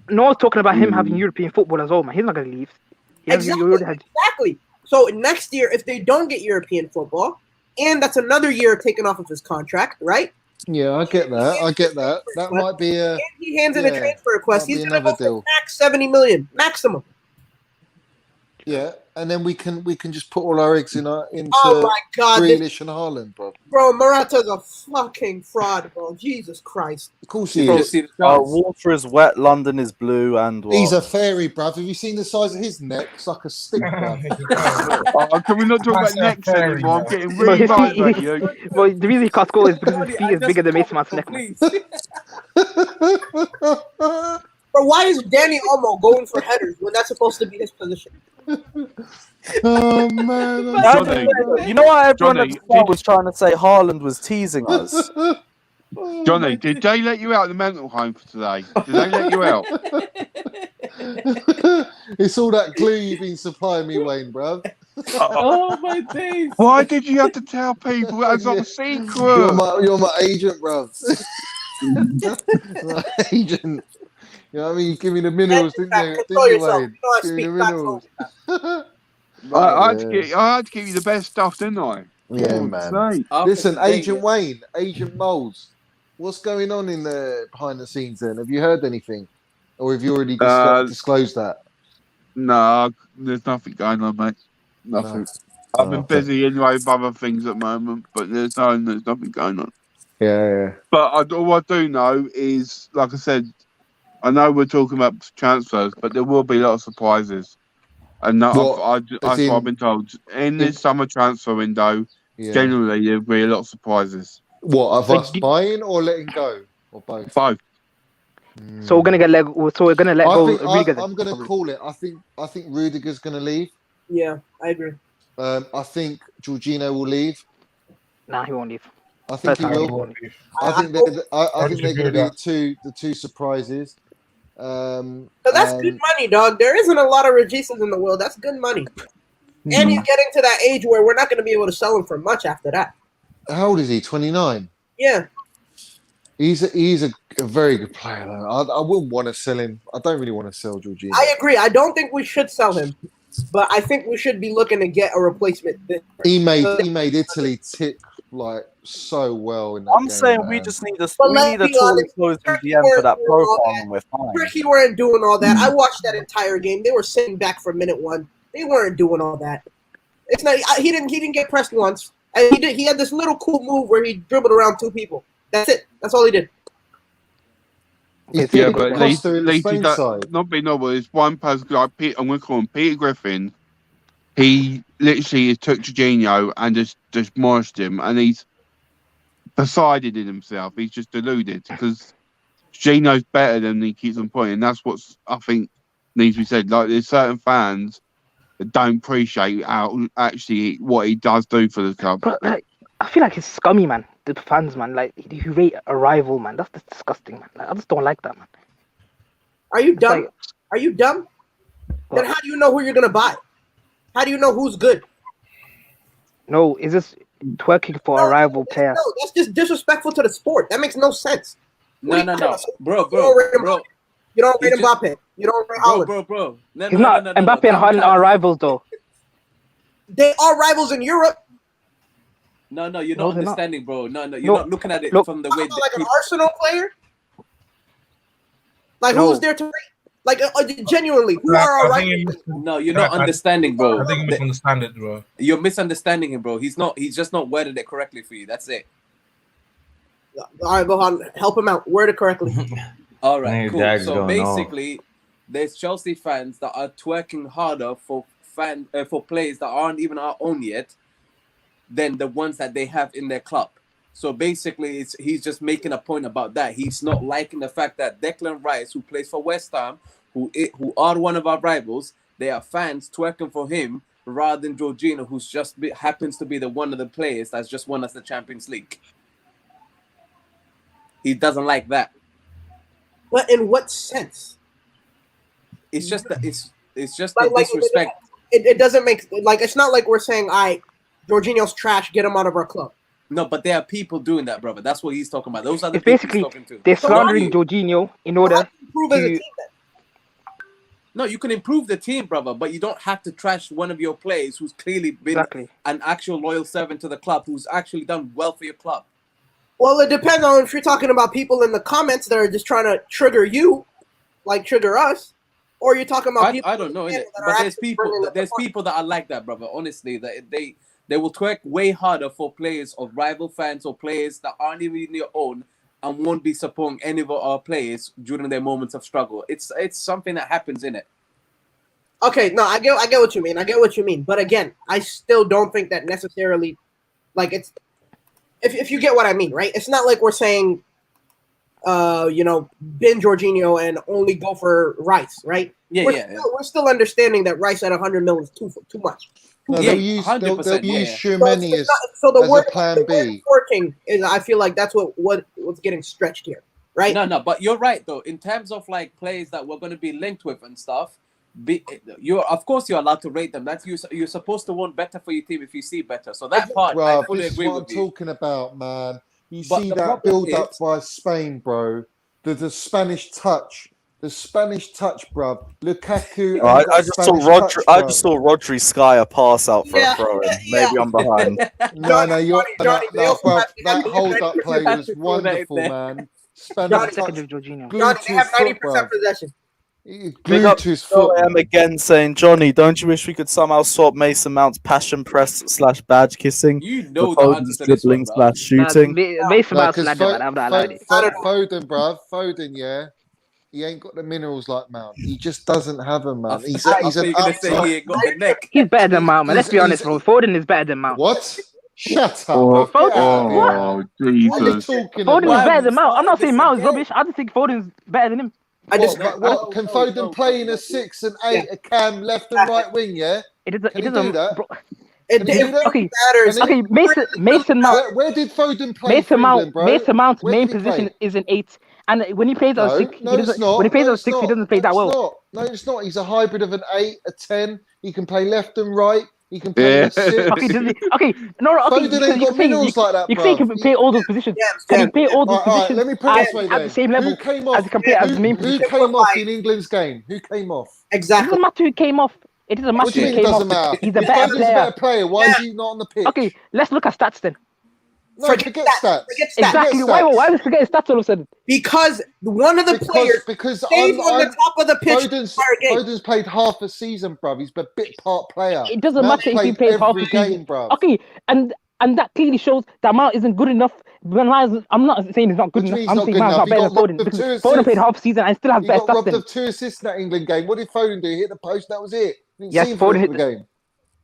the No one's talking about him having European football as well, man. He's not going to leave. Exactly. So next year, if they don't get European football, and that's another year taken off of his contract, right? Yeah, I get that. That might be a. And he hands in a transfer request. might He's be going to go another for deal. max 70 million, maximum. Yeah, and then we can just put all our eggs into Oh my God, Grealish and Haaland, bro. Bro, Morata's a fucking fraud, bro. Jesus Christ. Of course he is. Water is wet, London is blue, and what? He's a fairy, bruv. Have you seen the size of his neck? It's like a stick, bruv. Can we not talk about necks anymore? I'm getting Bro, really his mad feet- about you. Well, the reason he can't score is because his feet is bigger than Mason Mount's neck. Man. Bro, why is Danny Olmo going for headers when that's supposed to be his position? Oh man! Johnny, you know what everyone Johnny, at the start was trying to say? Haaland was teasing us. Johnny, did they let you out of the mental home for today? Did they let you out? It's all that glue you've been supplying me, Wayne, bruv. Oh my days. Why did you have to tell people that was a secret? You're my agent, bruv. My agent. You know what I mean? You give me the minerals, didn't you? Control Didn't you, yourself. Wayne? You know I Give me speak the facts minerals. I had to give you the best stuff, didn't I? Yeah, Oh, man. sake. Listen, Agent Wayne, Agent Moles, what's going on in the behind the scenes then? Have you heard anything? Or have you already disclosed that? No, there's nothing going on, mate. Nothing. I've been busy anyway with other things at the moment, but there's nothing going on. Yeah. But all I do know is, like I said, I know we're talking about transfers, but there will be a lot of surprises. And that's what I've been told. In this summer transfer window, generally there'll be a lot of surprises. What, of us buying or letting go? Or both? Both. So we're gonna get let go. So we're gonna let go. Rudiger then, I'm gonna probably. call it. I think Rudiger's gonna leave. Yeah, I agree. I think Jorginho will leave. Nah, he won't leave. I think he will. I think they're going to be the two surprises. But that's good money, dog. There isn't a lot of Registas in the world. That's good money. And he's getting to that age where we're not going to be able to sell him for much after that. How old is he? 29. Yeah. He's a very good player, though. I wouldn't want to sell him. I don't really want to sell Jorginho. I agree. I don't think we should sell him, but I think we should be looking to get a replacement. He made Italy tick like so well in that I'm game, saying man. we just need a tall closing DM for that profile, and we're fine. Turkey weren't doing all that. I watched that entire game. They were sitting back for minute one. They weren't doing all that. It's not. He didn't get pressed once. And he had this little cool move where he dribbled around two people. That's it. That's all he did. Yeah, but at least not being noble. It's one person like Pete. I'm going to call him Peter Griffin. He literally took Jorginho and just demolished him, and he's decided in himself. He's just deluded because Gino's better than he keeps on pointing. That's what's I think needs to be said. Like there's certain fans that don't appreciate how actually what he does do for the club. But like, I feel like he's scummy, man. The fans, man, like you rate a rival, man. That's disgusting, man. Like, I just don't like that, man. Are you dumb? Like, Are you dumb? Then how do you know who you're gonna buy? How do you know who's good? No, it's just twerking for a rival player. No, that's just disrespectful to the sport. That makes no sense. No, bro. You don't rate Mbappe. You don't rate Haaland. Bro. No, He's not. Mbappe and Haaland are rivals, though. They are rivals in Europe. No, you're not understanding, bro. No, you're not looking at it from the way. Like an Arsenal player. Like who's there to rate? Like genuinely, who are our rivals? No, you're not understanding, bro. I think you misunderstand it, bro. You're misunderstanding him, bro. He's just not worded it correctly for you. That's it. All right, go on. Help him out. Word it correctly. All right, cool. So basically, there's Chelsea fans that are twerking harder for players that aren't even our own yet than the ones that they have in their club. So basically, he's just making a point about that. He's not liking the fact that Declan Rice, who plays for West Ham, who are one of our rivals, they are fans twerking for him rather than Jorginho, who's just happens to be one of the players that's just won us the Champions League. He doesn't like that. But in what sense? It's just the Like, disrespect. It doesn't make it's not like we're saying, Jorginho's trash, get him out of our club. No, but there are people doing that, brother. That's what he's talking about. Those are the It's people basically he's talking to. they're slandering Jorginho in order to. No, you can improve the team, brother, but you don't have to trash one of your players who's clearly been an actual loyal servant to the club, who's actually done well for your club. Well, it depends on if you're talking about people in the comments that are just trying to trigger you, like trigger us, or you're talking about people. I don't know, innit? But there's people that are like that, brother. Honestly, that they will twerk way harder for players of rival fans or players that aren't even in your own and won't be supporting any of our players during their moments of struggle. It's something that happens, innit? Okay, no, I get what you mean. I get what you mean. But again, I still don't think that necessarily, like it's. If you get what I mean, right? It's not like we're saying, bin Jorginho and only go for Rice, right? We're still understanding that Rice at 100 million is too much. No, they'll use Tchouaméni as word, a plan B. Working is, I feel like that's what's getting stretched here, right? No, but you're right though. In terms of like players that we're going to be linked with and stuff, of course you're allowed to rate them. That's you're supposed to want better for your team if you see better. So that part, I fully agree with you. This is what I'm talking about, man. You But see the that problem build up is- by Spain, bro. The Spanish touch. The Spanish touch, bruv. Lukaku. I just saw Rodri sky a pass out for a throw in. Maybe I'm behind. No, you're bruv, that hold up play was wonderful, man. Spanish touch. Johnny, they have 90% possession. Big up to his foot. I am again saying, Johnny, don't you wish we could somehow swap Mason Mount's passion press / badge kissing? You know the answer to this one, / shooting. Mason Mount's I'm not allowed it. Foden, bruv. Foden, yeah. He ain't got the minerals like Mount. He just doesn't have them, man. He's an He's better than Mount, man. Let's be honest, bro. Foden is better than Mount. What? Shut up. Foden? Jesus. Foden is better than Mount. I'm not saying Mount is rubbish. I just think Foden's better than him. What can Foden play in a 6 and 8, a cam left and right wing? Yeah, it doesn't. Okay, Mason Mount. Where did Foden play? Mason Mount's main position is an 8, and when he plays on 6, he doesn't play that well. No, it's not. He's a hybrid of an 8, a 10. He can play left and right. He can play in a 6. Foden ain't got minerals like that, you can say he can play all those positions. Can he play all those positions let me put it this way, at the same level as he can play as his main position? Who came off in England's game? Who came off? Exactly. It doesn't matter who came off. It doesn't matter who came off. Matter? He's a better player. A better player. Why is he not on the pitch? Okay, let's look at stats then. No, forget stats. Exactly. Why we forget stats all of a sudden? Because one of the players stays on the top of the pitch. Foden's played half a season, bruv. He's a bit part player. It doesn't matter if he plays half a season, bruv. Okay, and that clearly shows that Mount isn't good enough. I'm not saying he's not good enough. I'm saying Mount's not better than Foden. Because Foden played half a season and still has better stats than him. He got robbed of 2 assists in that England game. What did Foden do? He hit the post. That was it. Yes, Foden hit the game.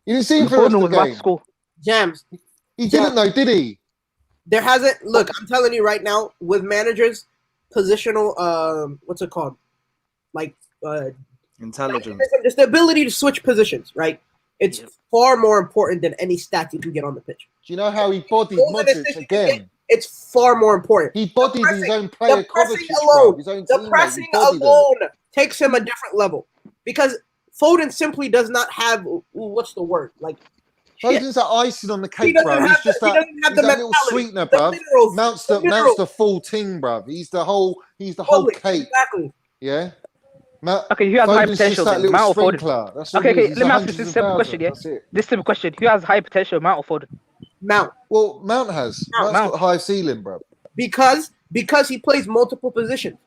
You didn't see him for the game. Jams. He didn't though, did he? There hasn't. Look, I'm telling you right now, with managers, positional. What's it called? Like intelligence. Just the ability to switch positions, right? It's far more important than any stat you can get on the pitch. Do you know how he bodied Modric again? It's far more important. He bodied his own player. The pressing Kovacic, alone, bro, his own the teammate. pressing He bodied him. alone takes him a different level because Foden simply does not have what's the word like. Foden's that icing on the cake, doesn't bro. have He's just the- he that, doesn't have he's the that little mentality, sweetener, the bro. minerals, Mounts the the minerals. full ting, bro. He's the whole Totally, cake. exactly. Yeah. Okay, who has high Foden's just potential? that Then? little Mount or Foden? sprinkler. That's what Okay, he is. okay. He's Let me ask you hundreds this of simple thousands. question. Yeah, That's it. this simple question: who has high potential, Mount or Foden? Mount. Well, Mount has. Mount's got high ceiling, bro. Because he plays multiple positions.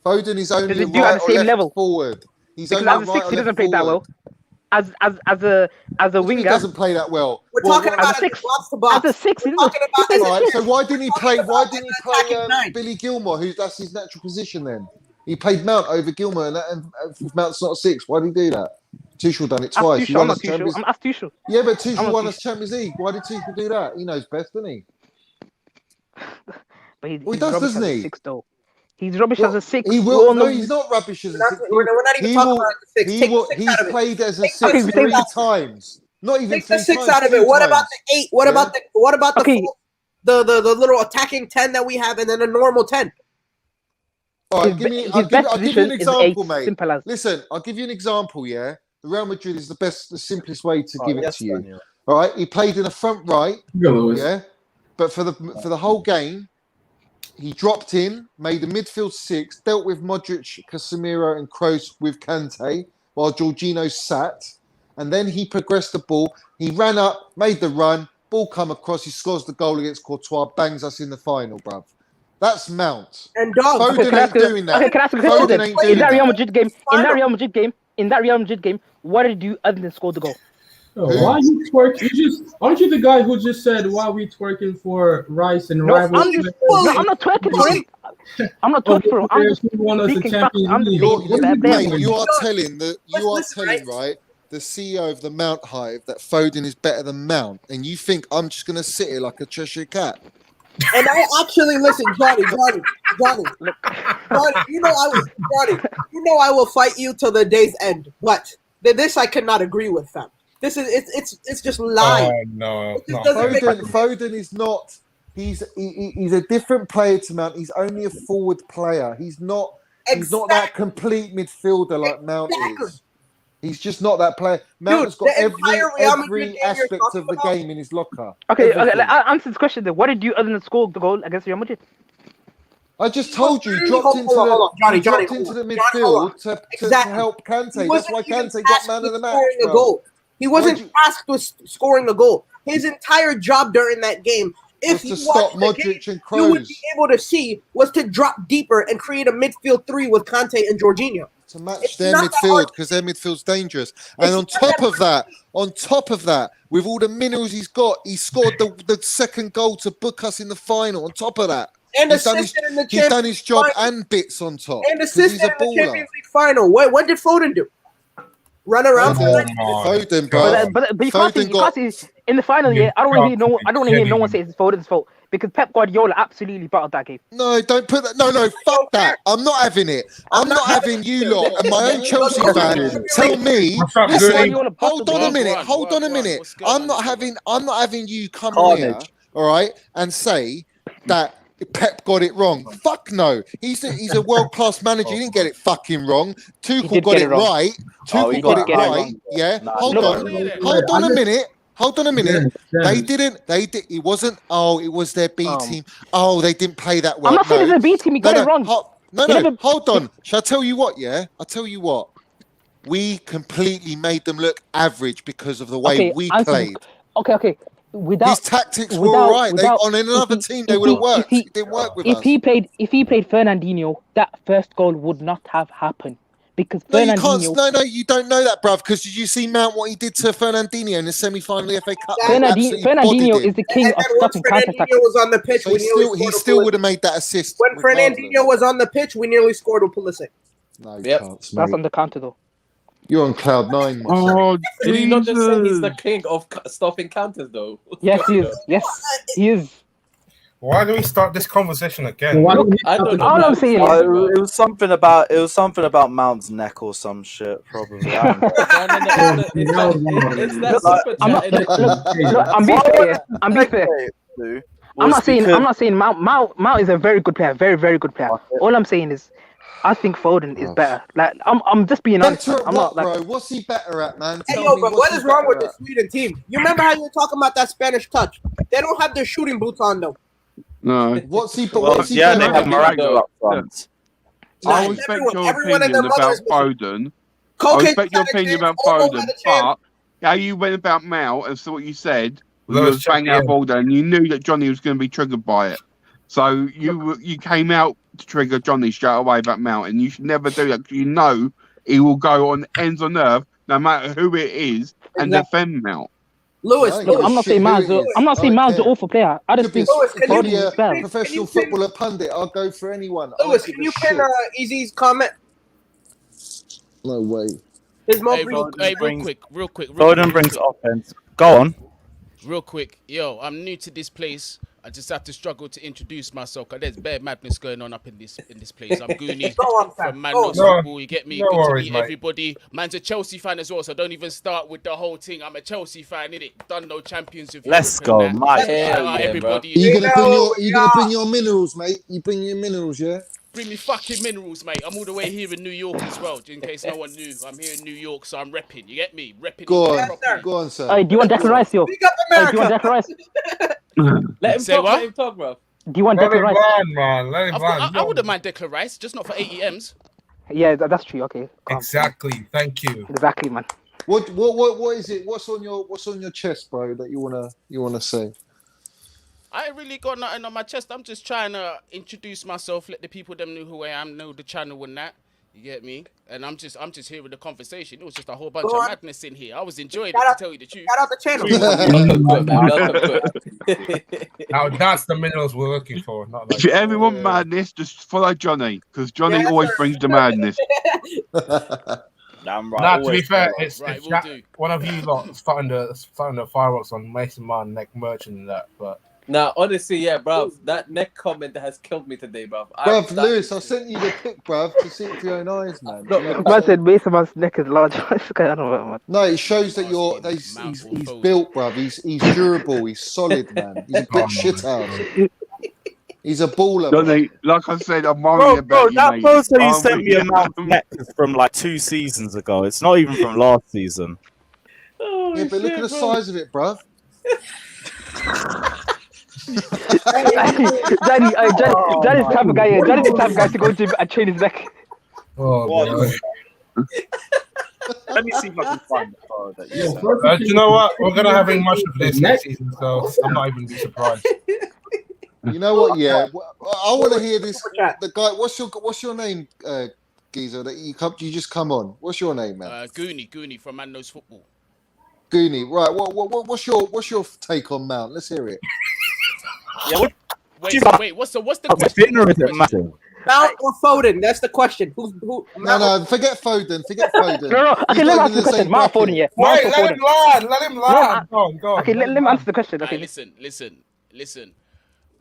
Foden is only Does he a do at right the or same left level? forward. He's Because only as a right six, or he left doesn't play that forward. well. As a winger, He doesn't play that well. We're Well, talking what- about as a six, box to box. as a six, We're he talking doesn't- about he as plays a Right, six. so why didn't he play? Why didn't he play attacking nine. Billy Gilmore? That's his natural position. Then he played Mount over Gilmore, and if Mount's not a six, why did he do that? Tuchel done it Ask twice. He Tuchel. I'm won not us Tuchel. Champions. I'm asked Tuchel. Yeah, but I'm Tuchel not won Tuchel. us Champions League. Why did Tuchel do that? He knows best, doesn't he? But Well, he he's does, rubbish doesn't as a he? six, though. He's rubbish as a six. He We will. all No, know- he's not rubbish as a six. We're not even He talking will. about the six. He Take will. the six He's out of it. played as a Take six the three six out. times. Not even Take the three six times. out of it. 2 What about times. the eight? What Yeah. about the Okay. full, the little attacking 10 that we have, and then a normal 10? All right, His give me. be- I'll his give, best I'll give you position an is eight, example, mate. simple as. Listen, I'll give you an example. Yeah, the Real Madrid is the simplest way to give it yes, to you. Daniel. All right, he played in the front right. Go, Lewis. Yeah, but for the whole game, he dropped in, made the midfield six, dealt with Modric, Casemiro, and Kroos with Kante, while Jorginho sat, and then he progressed the ball. He ran up, made the run, ball come across, he scores the goal against Courtois, bangs us in the final, bruv. That's Mount. And dog. Foden Okay, can I ask ain't you- doing that. Okay, can I ask you a question Foden then? ain't In doing that Real that. Madrid game, in that Real Madrid game, what did you do other than score the goal? Oh, why you twerk? Aren't you the guy who just said why we twerking for Rice and No, rivals? I'm not twerking for him. I'm not twerking for him. I'm just speaking facts. I'm just saying he's a bad player. Mate, you are telling Listen, right, the CEO of the Mount Hive that Foden is better than Mount, and you think I'm just gonna sit here like a Cheshire cat? And I actually listen, Johnny. You know I will fight you till the day's end. But this I cannot agree with, fam. This is it's just lying. Oh no, It no. just doesn't make Foden is not. He's a different player to Mount. He's only a forward player. He's not that complete midfielder like Mount is. He's just not that player. Mount has got the entire Real Madrid game you're aspect talking of the about- game in his locker. Okay, Everything. I'll answer this question then. What did you other than score the goal against Real Madrid? I just told you, dropped Hold into on, hold on. Johnny, dropped hold into on. the Johnny, hold midfield on. to help Kante. That's why Kante got man of the match. Scoring a bro. goal. He wasn't Why'd you- tasked with scoring a goal. His entire job during that game, if Was to you stop watched the Modric game, and you would Kroos. be able to see was to drop deeper and create a midfield three with Kante and Jorginho. To match It's their not that midfield hard. because their midfield's dangerous. And on top of that, with all the minerals he's got, he scored the second goal to book us in the final. On top of that, And he's done assisted in the he's done Champions his job League final. and bits on top. And 'cause assisted he's a in the baller. Champions League final. What did Foden do? Run around for like Foden, bro. But you can't say in the final. Yeah, I don't want to hear no one say it's Foden's fault because Pep Guardiola absolutely battled that game. No, don't put that. No, fuck that. I'm not having it. I'm not having you lot and my own Chelsea fan tell me. Listen, hold on a minute. I'm not having you come on here, all right, and say that Pep got it wrong. Fuck no. He's a world class manager. He didn't get it fucking wrong. Tuchel got it right. Tuchel got it right. Yeah. Hold on a minute. Hold on a minute. They did. It wasn't. Oh, it was their B team. Oh, they didn't play that well. I'm not saying it's a B team. He got it wrong. No. Hold on. Shall I tell you what? Yeah, I'll tell you what. We completely made them look average because of the way we played. Okay. His tactics were all right. On another team, they would have worked. It didn't work with us. If he played Fernandinho, that first goal would not have happened. Because No, you Fernandinho, can't. No, you don't know that, bruv. Because did you see Mount what he did to Fernandinho in the semi-final of the FA Cup? Fernandinho is the king of once stopping counter Fernandinho attacks. was on the pitch, So we nearly he scored still with would have made that assist. When regardless. Fernandinho was on the pitch, we nearly scored with Pulisic. No, you Yep. can't, That's mate. on the counter though. You're on cloud nine. my son. Oh, Did he not just say he's the Jesus. king of stopping counters, though? Yes, he is. Yes, he is. Why do we start this conversation again? Why don't we I don't know. stop All it? I'm saying Uh, is, it was something about Mount's neck or some shit, probably. I don't know. No, it's that super I'm not. chat. innit? Look, I'm being fair. I'm being fair. I'm not saying Mount is a very good player, very, very good player. All I'm saying is, I think Foden is better. Like, I'm just being honest. Better at I'm what, not like. bro? What's he better at, man? Hey, Tell yo, me, but what's what he is wrong with better the Sweden team? You remember how you were talking about that Spanish touch? They don't have their shooting boots on, though. No. at? What's he? Well, What's he yeah, they better have at? Maragall up front. I Not respect everyone. your Everyone and opinion their mother about is missing. Foden. I Cocaine respect your had a opinion chance. about Olmo had Foden, a chance. but how you went about Mount and so what you said when you Lewis, was banging check out in. Foden, and you knew that Johnny was going to be triggered by it. So you came out to trigger Johnny straight away about Mount, and you should never do that because you know he will go on ends on earth no matter who it is and defend Mount. Lewis, I don't Look, give a I'm not shit saying who Miles. it is. I'm not I saying don't Miles is an care. awful player. I just Could be, think Lewis, can could you be a Foden is better. professional pin- footballer pundit. I'll go for anyone. I Lewis, don't can give you a pin shit. Easy's comment? No way. His Hey, Mowgli. real quick. Foden brings offense. Go on. Real quick, yo, I'm new to this place. I just have to struggle to introduce myself. 'Cause there's bare madness going on up in this place. I'm Goonie Go on, Sam. from Man Go Knows on. Football. You get me? No Good worries, to meet mate. everybody. Man's a Chelsea fan as well, so don't even start with the whole thing. I'm a Chelsea fan, innit? Done no champions of Let's Europe go, and that. Mike. Shout out Yeah, everybody. Are you We gonna bring know, your minerals, mate? You bring your minerals, yeah? Bring me fucking minerals, mate. I'm all the way here in New York as well, in case no one knew. I'm here in New York, so I'm repping. You get me? Repping Go England on, properly. go on, sir. Hey, do you want Declan Rice, yo? Speak up, Hey, do you want America. Declan Rice? Let him Say talk. what? Let him talk, bro. Do you want Let Declan him Rice? run, man. Let him run. I wouldn't mind Declan Rice, just not for 80 M's. Yeah, that's true. Okay, calm. Exactly. Thank you. Exactly, man. What is it? What's on your chest, bro? That you wanna say? I ain't really got nothing on my chest. I'm just trying to introduce myself, let the people them know who I am, know the channel and that. You get me? And I'm just hearing the conversation. It was just a whole bunch Go of on. madness in here. I was enjoying Shout it, out- to tell you the truth. Shout out the channel. Welcome to it, man. Welcome to it. Now that's the minerals we're looking for. Not like If you ever want madness, just follow Johnny because Johnny Yeah, always sir. brings the madness. Damn right. Nah, to be always fair, follow. it's Right, we'll Jack, do. one of you lot starting the fireworks on Mason Mount neck merchant and that, but Nah, honestly, yeah, bruv. That neck comment has killed me today, bruv. Bruv, Lewis, I sent you the pic, bruv, to see it with your own eyes, man. No, You know what I'm Man saying? said Mason Mount's neck is large. I don't know, man. No, it shows that he's built, bruv. He's durable. He's solid, man. He's a big shithouse. He's a baller. Bruv. Johnny, like I said, I'm worried about you, that mate. photo you I'm sent me with a Mount neck is from like 2 seasons ago. It's not even from last season. Oh, Yeah, but look at the size of it, bruv. Johnny's the type of guy. Johnny's the type of guy to go gym and train his neck. oh, boy. Let me see if I can find the photo that you sent. Do you know what? We're gonna have him much of this next season, so I'm not even be surprised. You know what? Yeah, I want to hear this. The guy. What's your name, Geezer? That you just come on. What's your name, man? Goonie from Man Knows Football. Goonie. Right. What's your take on Mount? Let's hear it. Yeah, Wait, what's the question? Mount or Foden? That's the question. Who? No, forget Foden. Forget Foden. No. Okay, let me ask the question. Mount or Foden, yeah. Wait, Mount or let Foden. him land. Let him land. Go on. Okay, let me answer the question. Okay, Listen.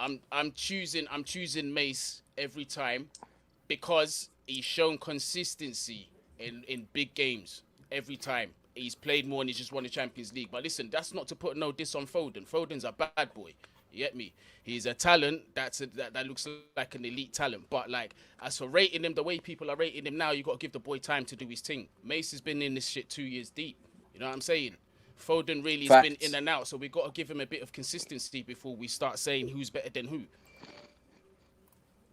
I'm choosing Mace every time because he's shown consistency in big games every time. He's played more and he's just won the Champions League. But listen, that's not to put no diss on Foden. Foden's a bad boy. You get me? He's a talent that looks like an elite talent. But like, as for rating him the way people are rating him now, you got to give the boy time to do his thing. Mace has been in this shit 2 years deep. You know what I'm saying? Foden really has been in and out, so we got to give him a bit of consistency before we start saying who's better than who.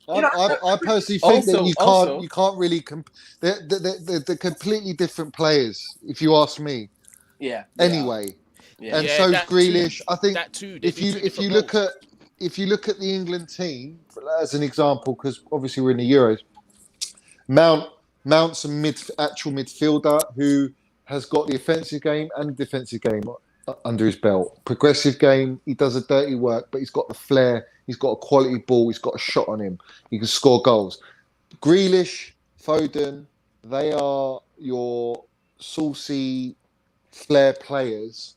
I personally think that you can't really they're completely different players, if you ask me. Yeah. Anyway, Yeah. and Yeah, so's that Grealish. too. I think That too. if you look at the England team as an example, because obviously we're in the Euros, Mount's a actual midfielder who has got the offensive game and defensive game under his belt. Progressive game, he does a dirty work, but he's got the flair. He's got a quality ball. He's got a shot on him. He can score goals. Grealish, Foden, they are your saucy flair players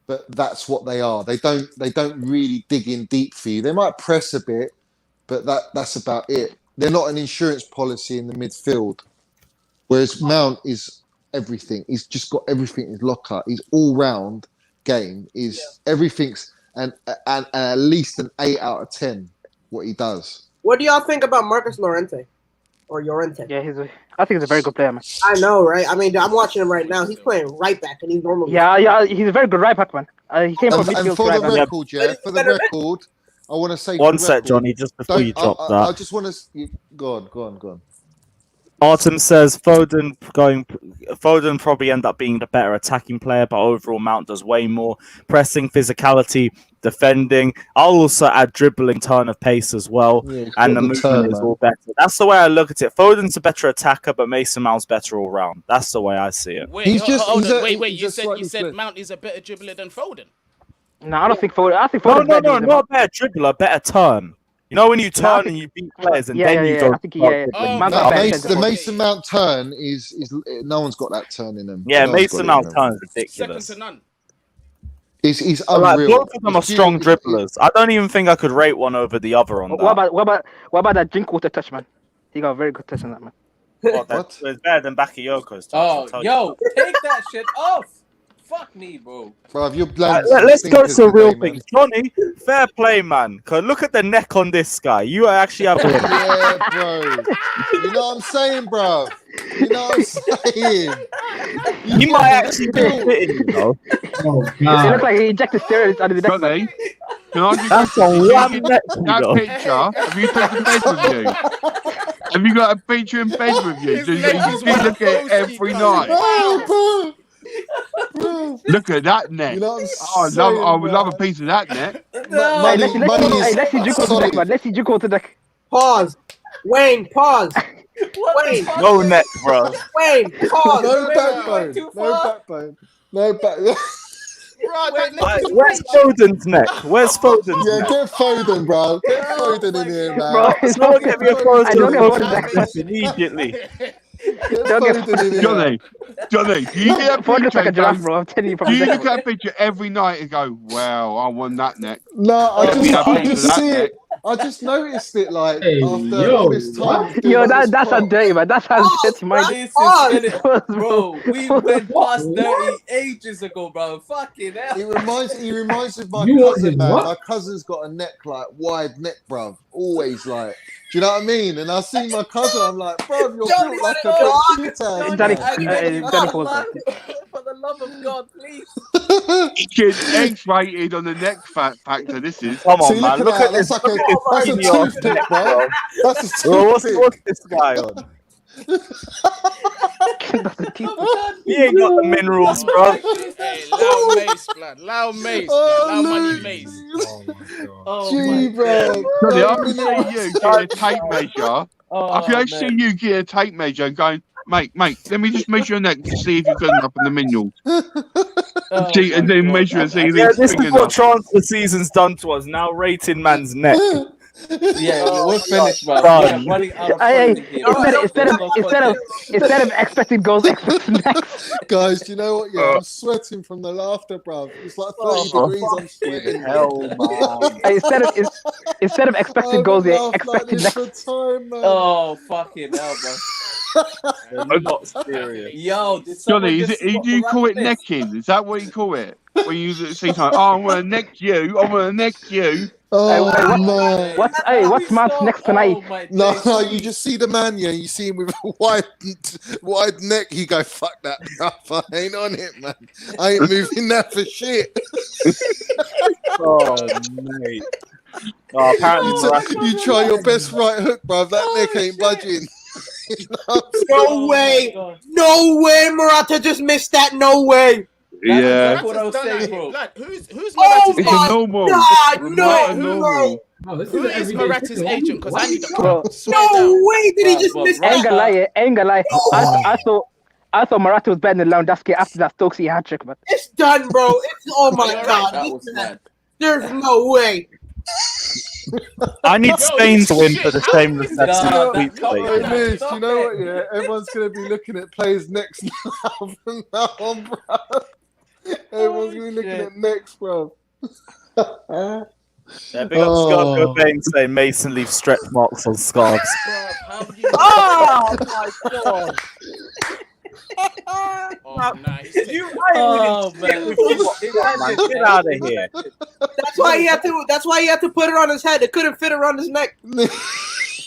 but that's what they are. They don't really dig in deep for you. They might press a bit, but that's about it. They're not an insurance policy in the midfield. Whereas Mount is everything. He's just got everything in his locker. His all-round game is everything's and at least an 8 out of 10 what he does. What do y'all think about Marcus Llorente? Or Llorente? Yeah, I think he's a very good player, man. I know, right? I mean, I'm watching him right now. He's playing right back, and he's normally Yeah, he's a very good right back, man. He came from And midfield for to the right back. record, for the record, I want to say One sec, Johnny, just before you drop that. I just want to go on. Artem says Foden probably end up being the better attacking player, but overall Mount does way more pressing, physicality, defending. I'll also add dribbling, turn of pace as well, and the movement is all better. That's the way I look at it. Foden's a better attacker, but Mason Mount's better all round. That's the way I see it. Wait, You said Mount is a better dribbler than Foden. No, I don't think Foden. I think Foden's better No, than not a better dribbler, better turn. You know when you turn and you beat players and then you go. The Mason Mount turn is no one's got that turn in them. Yeah, No one's Mason got it in Mount them. turn is ridiculous. Second to none. He's Like, unreal. both of them are strong dribblers. I don't even think I could rate one over the other on that. What about that Drinkwater touch, man? He got a very good touch on that, man. It's better than Bakayoko's touch. Oh, yo, take that shit off. Fuck me, bro. Bruv, you're let's go to a real thing. Johnny, fair play, man. Cause look at the neck on this guy. You actually have a Yeah, bro. You know what I'm saying, bro? You know what I'm saying? He might actually be fitting, you know. Oh, It looks like he injected steroids out of the neck. Johnny, can I just That's a one neck, that picture? Have you taken bed with you? Have you got a picture in bed with you? Do you look at it every night? Look at that neck. You know what I'm I would love a piece of that neck. Let's see Juko to deck, man. Let's see Juko to deck. Pause. Wayne, pause. Wayne. No neck, bro. Wayne, pause. No backbone. No backbone. No backbone. Where's Foden's neck? Where's Foden's neck? Get Foden, bro. Get Foden in here, man. Bro, Someone get me a photo don't of get Foden's Foden's neck immediately. Johnny, do you get a Foden looks like a picture? giraffe, bro. I'm telling you from Do you the look at a picture every night and go, "Wow, I won that neck"? No, I just that see neck. it. I just noticed it like Hey, after all this time. doing Yo, all this that's crap. a day, man. That's how dirty my This is bro. We went past 30 ages ago, bro. Fucking hell. He reminds me of my You want cousin, his man. what? My cousin's got a neck like wide neck, bruv. Always like, do you know what I mean? And I see my cousin, I'm like, bruv, you're built like a big tag. Johnny Paul. For the love of God, please. It's X-rated on the neck factor. This is. Come on, See, man. Look at this. that's a toothpick, bro. That's a Bro, toothpick. what's this guy on? He ain't got the minerals, bro. Hey, loud mace, blood. Loud mace, blood. Loud money mace. Oh Gee, bro. Johnny, I can see you getting a tape measure. I can man. see you getting a tape measure and going, mate, let me just measure your neck to see if you're good enough in the minerals. And then measure and see if Yeah, it's this big is what enough. transfer season's done to us. Now rating man's neck. Yeah, we're finished, bro. Done. We're running out of Hey, funding here. instead of expected goals, expected next. Guys, do you know what? Yeah, I'm sweating from the laughter, bruv. It's like 30 degrees. I'm sweating. Hell, man. Hey, instead of expected goals, yeah, expected next. Oh, fucking hell, bro. I'm not serious. Yo, did someone Johnny, just do you call it necking? Is that what you call it? When you see something, I want to neck you, I want to neck you. Oh, man. What's Mount's next tonight? No, you just see the man, yeah. You see him with a wide neck. You go, fuck that, bruv. I ain't on it, man. I ain't moving that for shit. Oh, mate. Oh, apparently you try your best right hook, bruv. That neck ain't budging. No way. No way, Morata just missed that. No way. Yeah. That's what I was saying, bro. Blood, who's Oh Morata's It's a normal. God, It's no, normal. Who is Morata's agent? Because I need to Bro, No way did he just miss ain't gonna that. lie, ain't gonna lie. I thought Morata was better than Lewandowski after that Stokesy hat trick, man. It's done, bro. It's oh my god. That was mad. There's no way. I need Spain to win for the shameless Nah, FC come tweet. on. Hey, Liz, you know what? Yeah, everyone's gonna be looking at players next now from now on, bro. Everyone's Everyone's gonna be looking at necks, bro. Yeah, big up Scott Cobain saying Mason leaves stretch marks on scarves. Oh my god! Oh, nice. Oh man! Get out of here. That's why he had to put it on his head. It couldn't fit around his neck.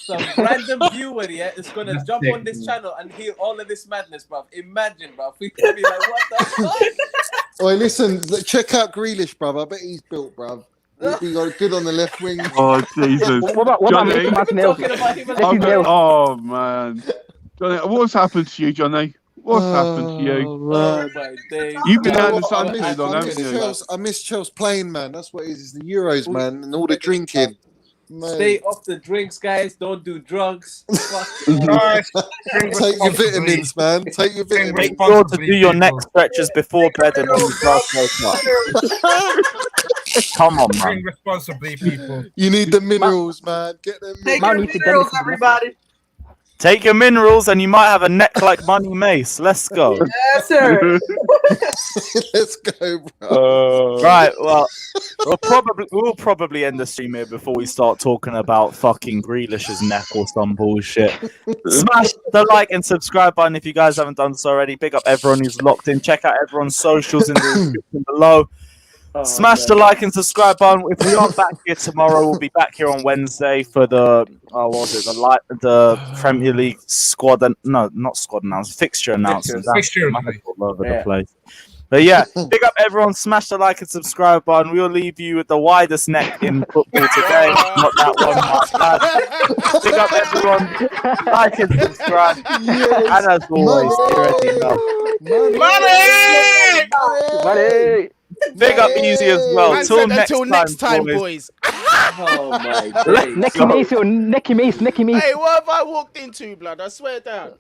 Some random viewer, yeah, is gonna jump on this channel and hear all of this madness, bruv. Imagine, bruv. We could be like, what the fuck? Oi, listen, check out Grealish, bruv. I bet he's built, bruv. He got good on the left wing. Oh Jesus! What about Mason Martinelli? Oh man, Johnny, what's happened to you, Johnny? What's happened to you? Oh my days! You've been out in the sun too long, haven't you? I miss Chelsea playing, man. That's what it is. It's the Euros, man, and all the drinking. Man. Stay off the drinks, guys. Don't do drugs. Take your vitamins, man. Take your vitamins. Make sure to do your neck stretches before bed and when you first wake up. Come on, man. Drink responsibly, people. You need the minerals, man. Get them. Take your minerals, everybody. Take your minerals, and you might have a neck like Money Mace. Let's go. Yes, sir. Let's go, bro. Right. Well, we'll probably end the stream here before we start talking about fucking Grealish's neck or some bullshit. Smash the like and subscribe button if you guys haven't done so already. Big up everyone who's locked in. Check out everyone's socials in the description below. Smash the like and subscribe button. If we aren't back here tomorrow, we'll be back here on Wednesday for the the Premier League squad and not squad announcement, fixture announcement. Fixture all over the place. But yeah, big up everyone. Smash the like and subscribe button. We'll leave you with the widest neck in football today. Not that one. Big up everyone. Like and subscribe. And as always, Money! Big up Easy as well. Man Till said next until time, next time, boys. Oh my days. Necky Mace. Hey, what have I walked into, blood? I swear down.